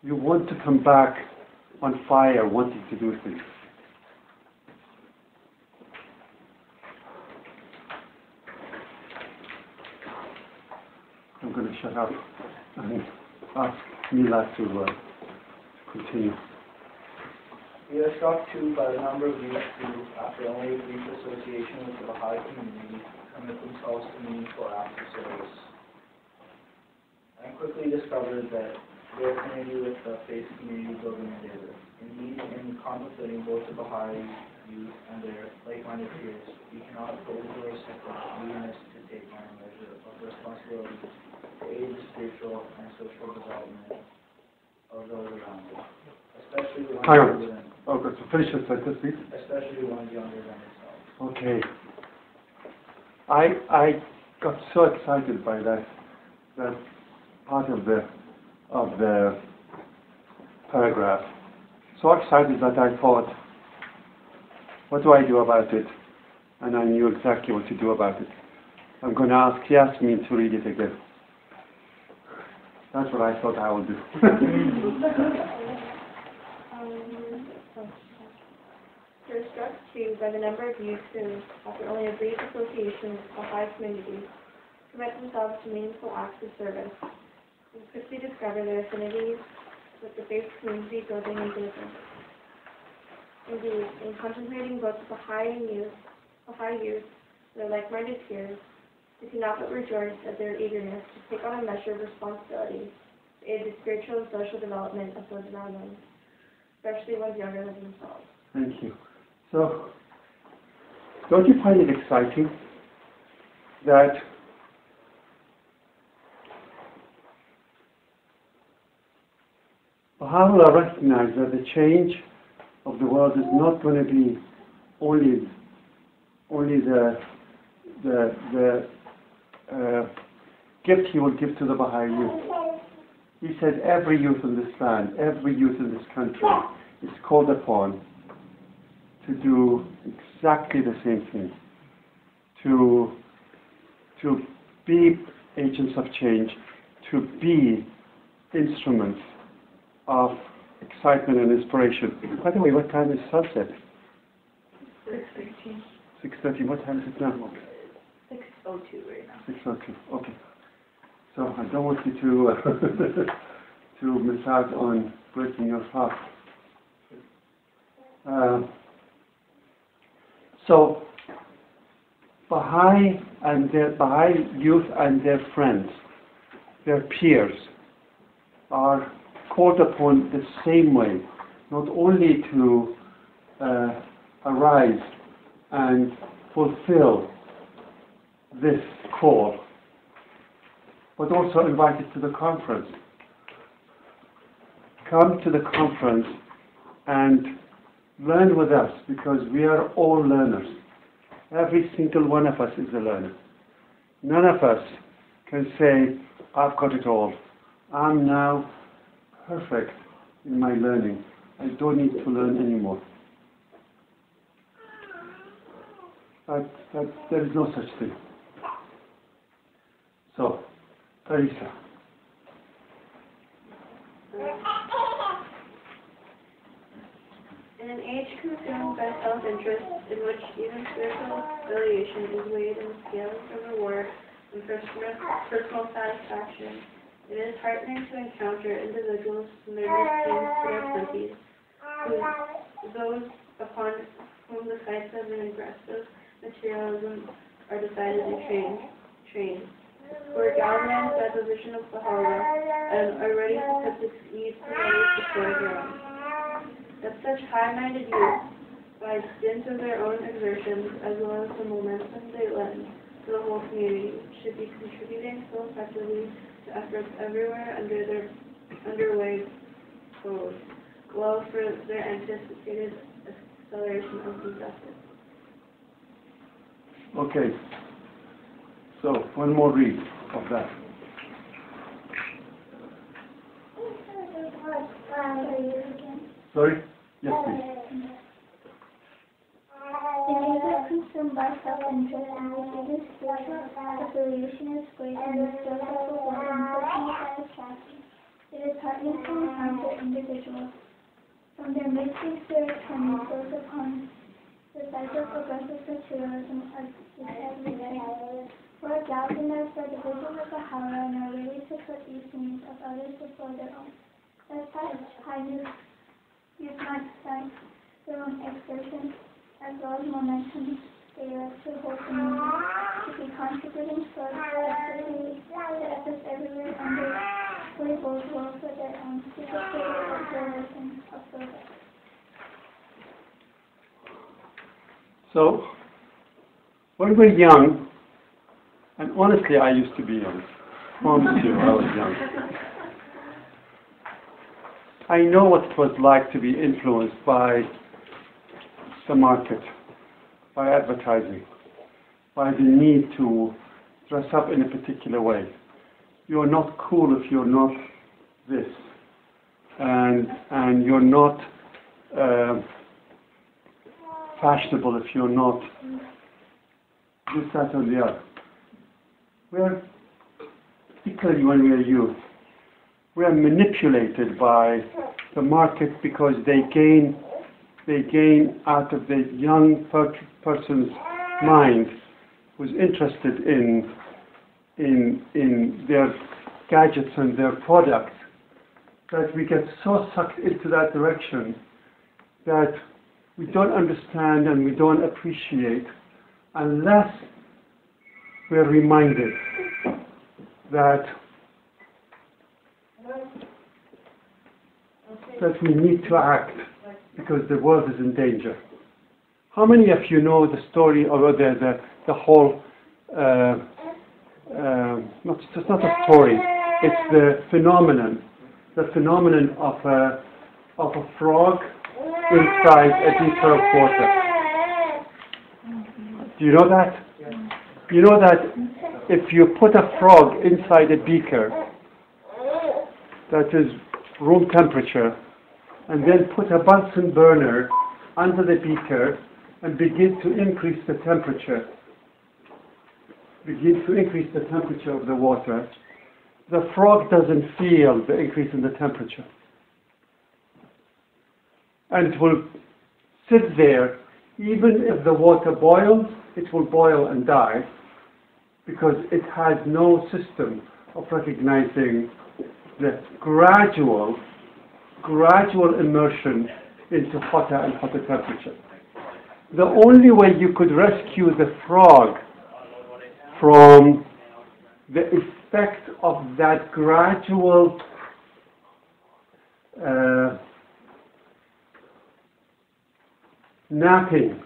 You want to come back on fire, wanting to do things. I'm going to shut up and ask Mila to continue. We are struck too by the number of youth who, after only a brief association with the Baha'i community, commit themselves to meaningful acts of service. I quickly discovered that their affinity with the faith community building endeavor. Indeed, in contemplating both the Baha'i youth and their like-minded peers, we cannot overlook the eagerness to take on a measure of responsibility to aid the spiritual and social development of those around us, especially the ones younger than Okay, so finish the sentence, please. especially the ones younger than themselves. Okay. I got so excited by that part of the paragraph. So excited that I thought, what do I do about it? And I knew exactly what to do about it. I'm going to ask Yasmin to read it again. That's what I thought I would do. We're struck too by the number of youth who, after only a brief association with the Baha'i community, commit themselves to meaningful acts of service, and quickly discover their affinities with the faith community building and business. Indeed, in contemplating both the Baha'i youth, and their like-minded peers, we cannot but rejoice at their eagerness to take on a measure of responsibility to aid the spiritual and social development of those around them, especially ones younger than themselves. Thank you. So, don't you find it exciting that Baha'u'llah recognized that the change of the world is not going to be only the gift he will give to the Baha'i youth. He said every youth in this land, every youth in this country is called upon to do exactly the same thing, to be agents of change, to be instruments of excitement and inspiration. By the way, what time is sunset? 6:13. 6:30. What time is it now? 6:02 right now. 6:02. Okay. So I don't want you to to miss out on breaking your fast. So Baha'i youth and their friends, their peers, are called upon the same way, not only to arise and fulfill this call, but also invited to the conference. Come to the conference and learn with us, because we are all learners. Every single one of us is a learner. None of us can say, I've got it all. I'm now perfect in my learning. I don't need to learn anymore. There is no such thing. Clarissa. In an age consumed by self-interest, in which even spiritual affiliation is weighed in the scales of reward and personal satisfaction, it is heartening to encounter individuals from their misdeeds to their plenties, those upon whom the sights of an aggressive materialism are decidedly trained, who are galvanized by the vision of Baha'u'llah and are ready to put the needs of others before their own. That such high-minded youth, by dint of their own exertions, as well as the momentum they lend to the whole community, should be contributing so effectively to efforts everywhere underway posed, well for their anticipated acceleration of these efforts. Okay. So, one more read of that. Sorry? Yes, please. In ages consumed by self-interest and religious spiritual affiliation is great and the struggle for reward and personal satisfaction, it is heartening to encounter individuals from their mystic spirit turning those upon the sight of progressive materialism as decidedly trained, who are galvanized by the vision of Baha'u'llah and are ready to put these needs of others before their own. As such, high youth might cite their own exertions as well as momentum they led to the whole community to be contributing towards the efforts everywhere underway both well for their own anticipated acceleration of those efforts. So, when we're young, and honestly I used to be young, I promise you I was young. I know what it was like to be influenced by the market, by advertising, by the need to dress up in a particular way. You're not cool if you're not this, and you're not fashionable if you're not this, that, or the other. We're, particularly when we're youth, we are manipulated by the market because they gain out of the young person's mind who's interested in their gadgets and their products, that we get so sucked into that direction that we don't understand and we don't appreciate unless we're reminded that we need to act because the world is in danger. How many of you know the story or the whole it's not a story, it's the phenomenon of a frog inside a beaker of water. Do you know that? You know that if you put a frog inside a beaker that is room temperature and then put a Bunsen burner under the beaker and begin to increase the temperature of the water, the frog doesn't feel the increase in the temperature. And it will sit there, even if the water boils, it will boil and die, because it has no system of recognizing the gradual immersion into hotter and hotter temperature. The only way you could rescue the frog from the effect of that gradual napping,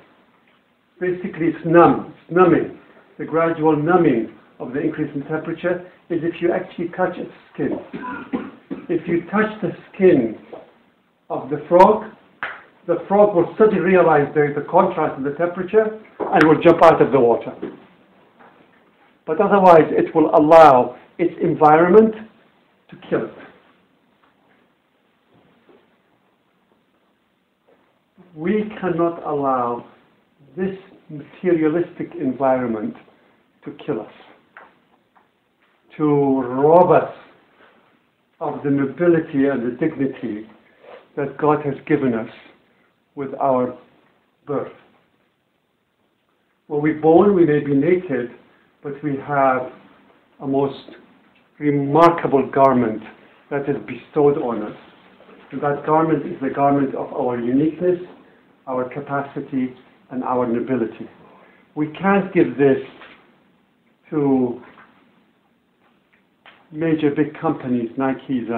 basically it's numbing, the gradual numbing of the increase in temperature, is if you actually touch its skin. If you touch the skin of the frog will suddenly realize there is a contrast in the temperature and will jump out of the water. But otherwise it will allow its environment to kill it. We cannot allow this materialistic environment to kill us, to rob us of the nobility and the dignity that God has given us with our birth. When we're born, we may be naked, but we have a most remarkable garment that is bestowed on us. And that garment is the garment of our uniqueness, our capacity, and our nobility. We can't give this to major big companies, Nikes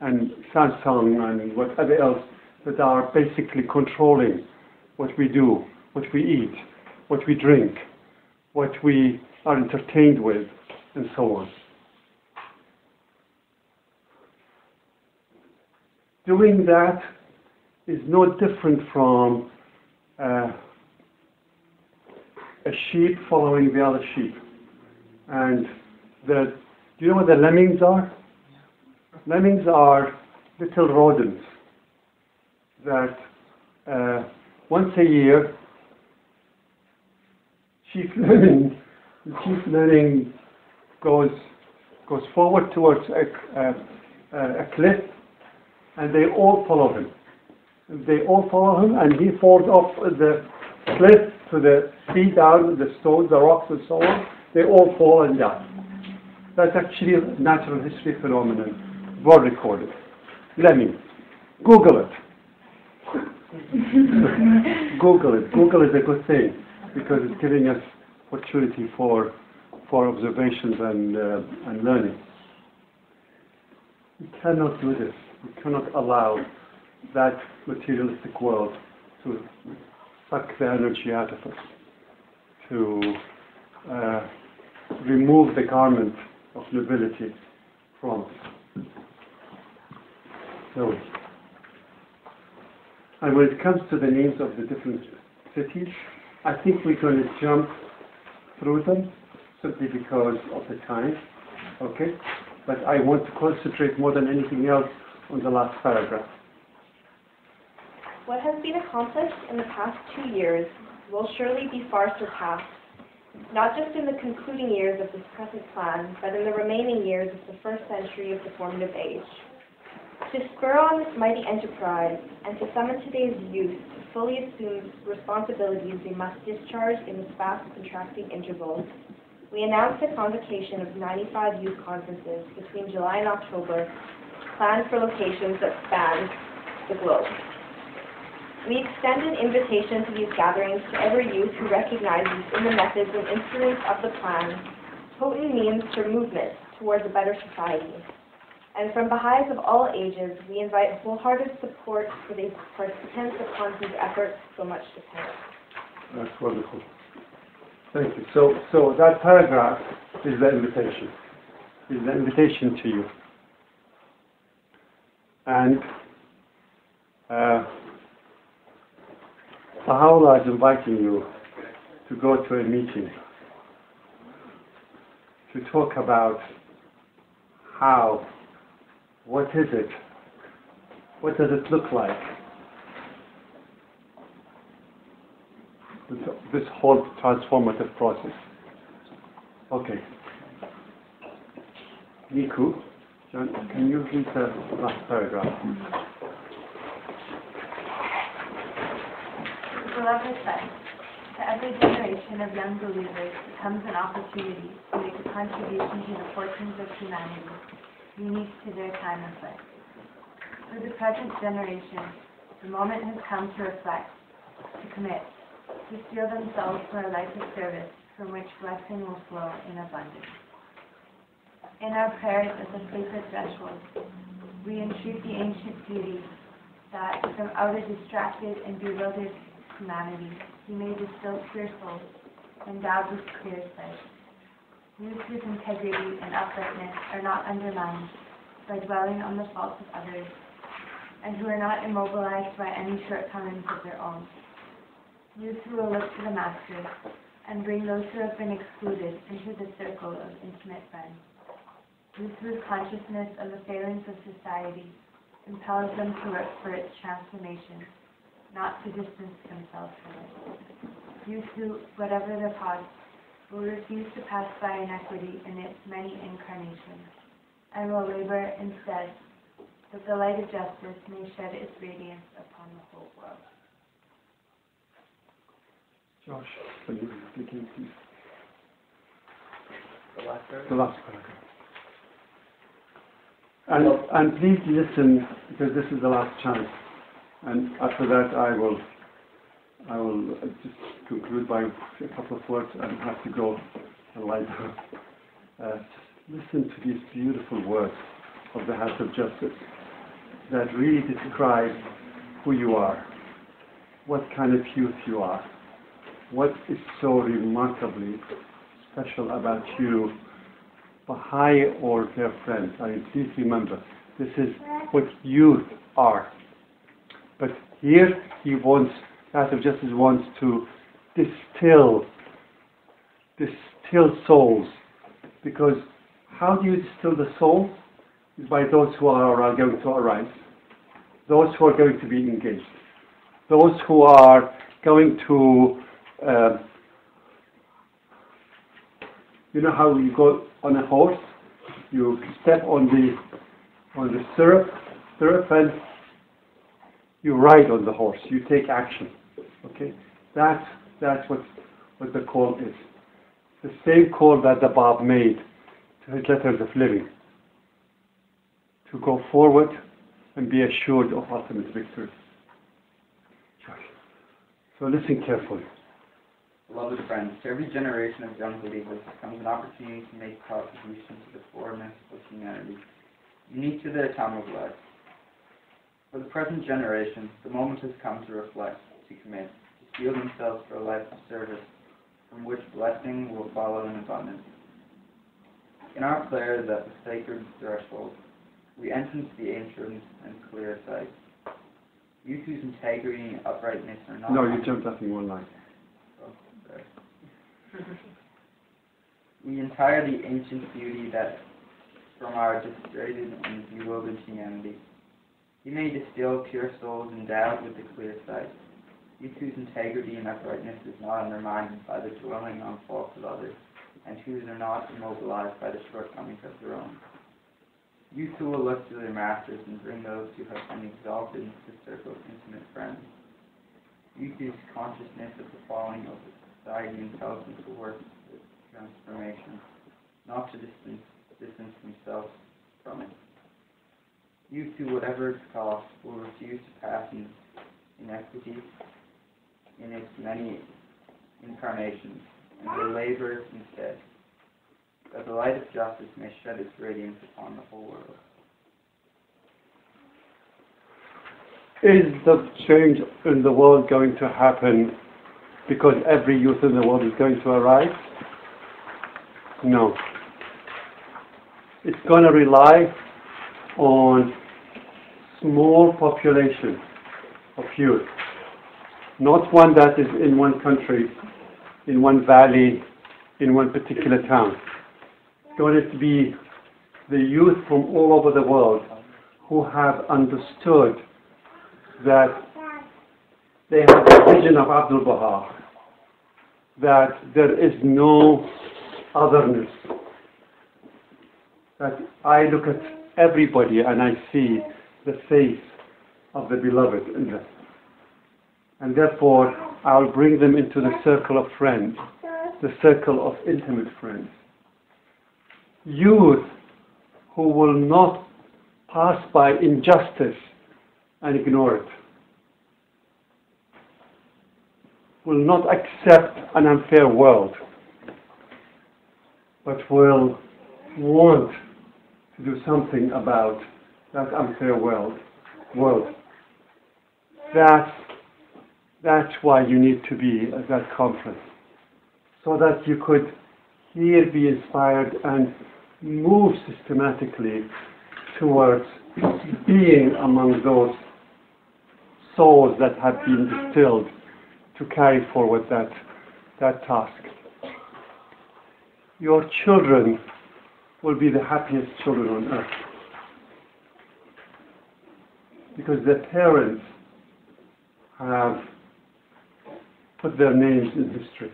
and Samsung and whatever else, that are basically controlling what we do, what we eat, what we drink, what we are entertained with, and so on. Doing that is no different from a sheep following the other sheep. And do you know what the lemmings are? Lemmings are little rodents that once a year, the chief lemming goes forward towards a cliff, and they all follow him. They all follow him, and he falls off the cliff to the sea down, the stones, the rocks, and so on. They all fall and die. That's actually a natural history phenomenon, well recorded. Lemming. Google it. Google it. Google is a good thing because it's giving us opportunity for observations and learning. We cannot do this. We cannot allow that materialistic world to suck the energy out of us, to remove the garment of nobility from us. So, and when it comes to the names of the different cities, I think we're going to jump through them simply because of the time, okay? But I want to concentrate more than anything else on the last paragraph. What has been accomplished in the past 2 years will surely be far surpassed, not just in the concluding years of this present plan, but in the remaining years of the first century of the formative age. To spur on this mighty enterprise and to summon today's youth to fully assume responsibilities they must discharge in this fast contracting interval, we announced a convocation of 95 youth conferences between July and October, planned for locations that span the globe. We extended invitation to these gatherings to every youth who recognizes in the methods and instruments of the plan potent means for movement towards a better society. And from Baha'is of all ages, we invite wholehearted support for the participants upon whose efforts so much depends. That's wonderful. Thank you. So that paragraph is the invitation. Is the invitation to you. And Baha'u'llah is inviting you to go to a meeting to talk about how, what is it, what does it look like, this whole transformative process. Okay. Niku, John, can you read the last paragraph? Beloved friends, to every generation of young believers comes an opportunity to make a contribution to the fortunes of humanity, unique to their time of life. For the present generation, the moment has come to reflect, to commit, to steel themselves for a life of service from which blessing will flow in abundance. In our prayers at the sacred threshold, we entreat the ancient beauty that, from out a distracted and bewildered humanity, he may distill clear souls, endowed with clear sight. Youth whose integrity and uprightness are not undermined by dwelling on the faults of others, and who are not immobilized by any shortcomings of their own. Youth who will look to the Master and bring those who have been excluded into the circle of intimate friends. Youth whose consciousness of the failings of society impels them to work for its transformation, not to distance themselves from it. Youth who, whatever their cause, will refuse to pacify inequity in its many incarnations, and will labor instead that the light of justice may shed its radiance upon the whole world. Josh, can you begin, please? The last paragraph. The last paragraph. And please listen, because this is the last chance. And after that, I will just conclude by a couple of words and have to go and lie down. Just listen to these beautiful words of the House of Justice that really describe who you are, what kind of youth you are, what is so remarkably special about you, Baha'i or their friends. I mean, please remember, this is what youth are. But here he wants, House of Justice wants to distill souls. Because how do you distill the soul? Is by those who are going to arise, those who are going to be engaged, those who are going to, you know how you go on a horse, you step on the stirrup and you ride on the horse, you take action. Okay, that's what the call is. The same call that the Bab made to his letters of living, to go forward and be assured of ultimate victory. So listen carefully. Beloved friends, to every generation of young believers comes an opportunity to make contribution to the forwardness of humanity, unique to their time of life. For the present generation, the moment has come to reflect, to commit, to steel themselves for a life of service, from which blessing will follow in abundance. In our prayers at the sacred threshold, we enter into the ancient and clear sight. You whose integrity and uprightness are not... No, you jumped up in one line. Oh, sorry. We entire the ancient beauty that from our distracted and bewildered humanity. You may distill pure souls endowed with the clear sight. You whose integrity and uprightness is not undermined by the dwelling on faults of others, and whose are not immobilized by the shortcomings of their own. You who will look to their masters and bring those who have been exalted into the circle of intimate friends. You whose consciousness of the falling of the society impels them to work with transformation, not to distance themselves from it. You who, whatever its cost, will refuse to pass in inequity in its many incarnations, and will labor instead, that the light of justice may shed its radiance upon the whole world. Is the change in the world going to happen because every youth in the world is going to arise? No. It's going to rely on small population of youth, not one that is in one country, in one valley, in one particular town. It's going to be the youth from all over the world who have understood that they have the vision of Abdu'l-Baha, that there is no otherness, that I look at everybody and I see the face of the beloved in them. And therefore, I'll bring them into the circle of friends, the circle of intimate friends. Youth who will not pass by injustice and ignore it, will not accept an unfair world, but will want to do something about that unfair world. That's why you need to be at that conference, so that you could here be inspired and move systematically towards being among those souls that have been distilled to carry forward that task. Your children will be the happiest children on earth, because their parents have put their names in history.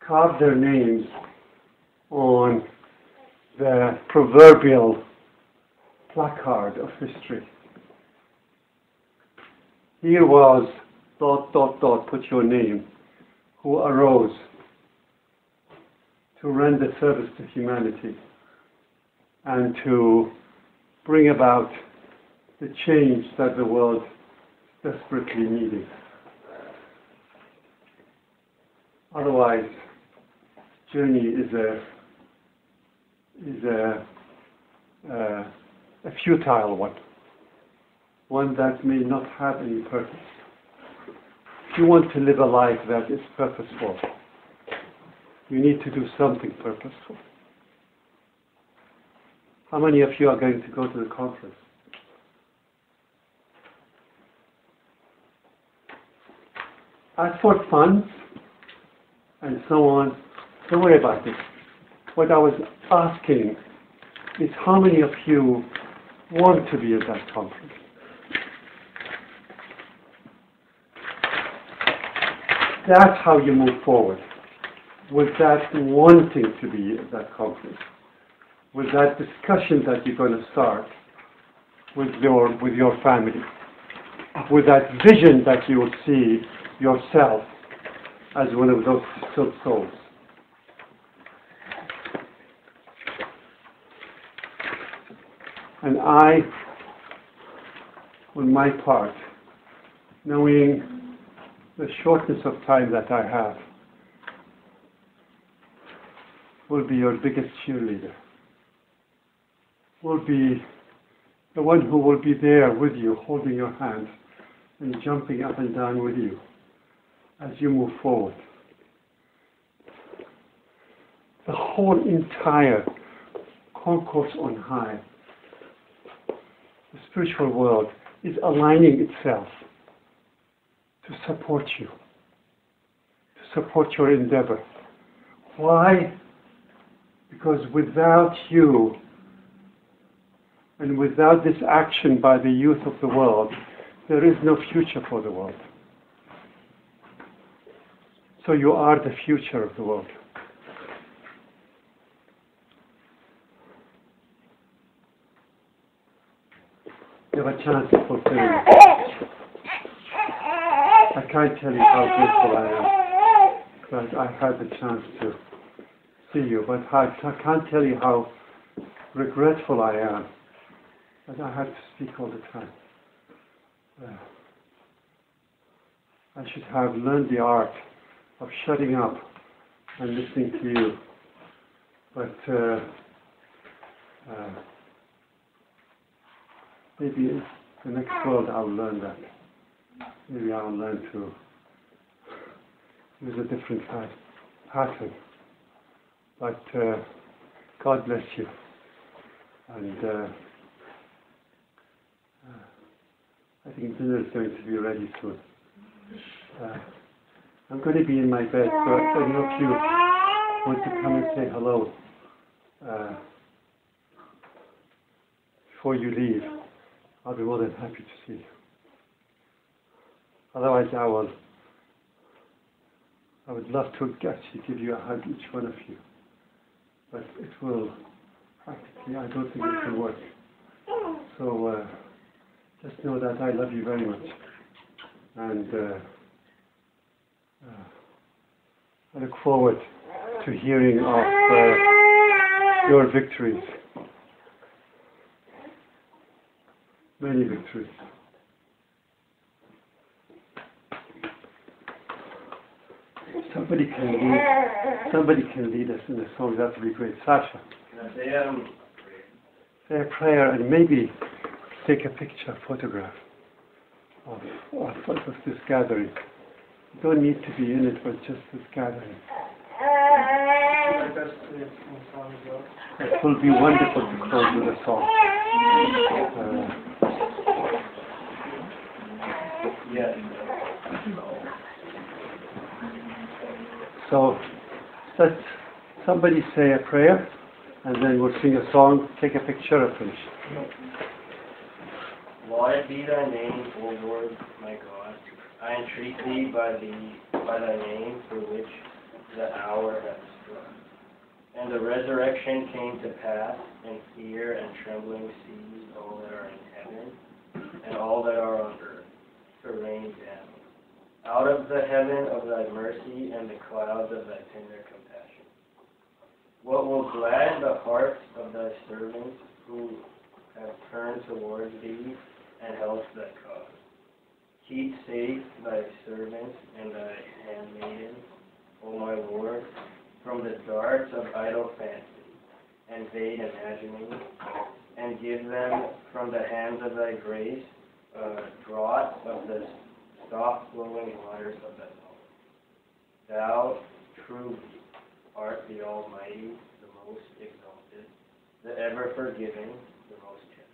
carve their names on the proverbial placard of history. Here was ... put your name, who arose to render service to humanity and to bring about the change that the world desperately needed. Otherwise, journey is a futile one that may not have any purpose. If you want to live a life that is purposeful, you need to do something purposeful. How many of you are going to go to the conference? As for funds and so on, don't worry about this. What I was asking is how many of you want to be at that conference? That's how you move forward, with that wanting to be at that conference, with that discussion that you're going to start with your family, with that vision that you will see yourself as one of those distilled souls. And I, on my part, knowing the shortness of time that I have, will be your biggest cheerleader, will be the one who will be there with you, holding your hand and jumping up and down with you as you move forward. The whole entire concourse on high, the spiritual world, is aligning itself to support you, to support your endeavor. Why? Because without you and without this action by the youth of the world, there is no future for the world. So you are the future of the world. You have a chance to fulfill it. I can't tell you how grateful I am that I had the chance to see you, but I can't tell you how regretful I am that I have to speak all the time. I should have learned the art of shutting up and listening to you, but maybe in the next world I'll learn that. Maybe I'll learn to use a different pattern. But God bless you. And I think dinner is going to be ready soon. I'm going to be in my bed, so if any of you want to come and say hello before you leave, I'll be more than happy to see you. Otherwise, I would love to actually give you a hug, each one of you. But it will, practically, I don't think it will work. So just know that I love you very much. And I look forward to hearing of your victories. Many victories. Somebody can lead us in a song. That would be great. Sasha. Can I say a prayer and maybe take a picture, photograph of this gathering. You don't need to be in it, but just this gathering. It will be wonderful to close with a song. Yes. So let somebody say a prayer, and then we'll sing a song, take a picture, and finish. Lauded be thy name, O Lord my God. I entreat thee by thy name, for which the hour had struck. And the resurrection came to pass, and fear and trembling seized all that are in heaven, and all that are on earth, to rain down. Out of the heaven of thy mercy and the clouds of thy tender compassion. What will gladden the hearts of thy servants who have turned towards thee and helped thy cause? Keep safe thy servants and thy handmaidens, O my Lord, from the darts of idle fancy and vain imagining, and give them from the hands of thy grace a draught of the soft flowing waters of thy knowledge. Thou truly art the Almighty, the most exalted, the ever forgiving, the most generous.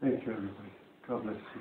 Thank you, everybody. God bless you.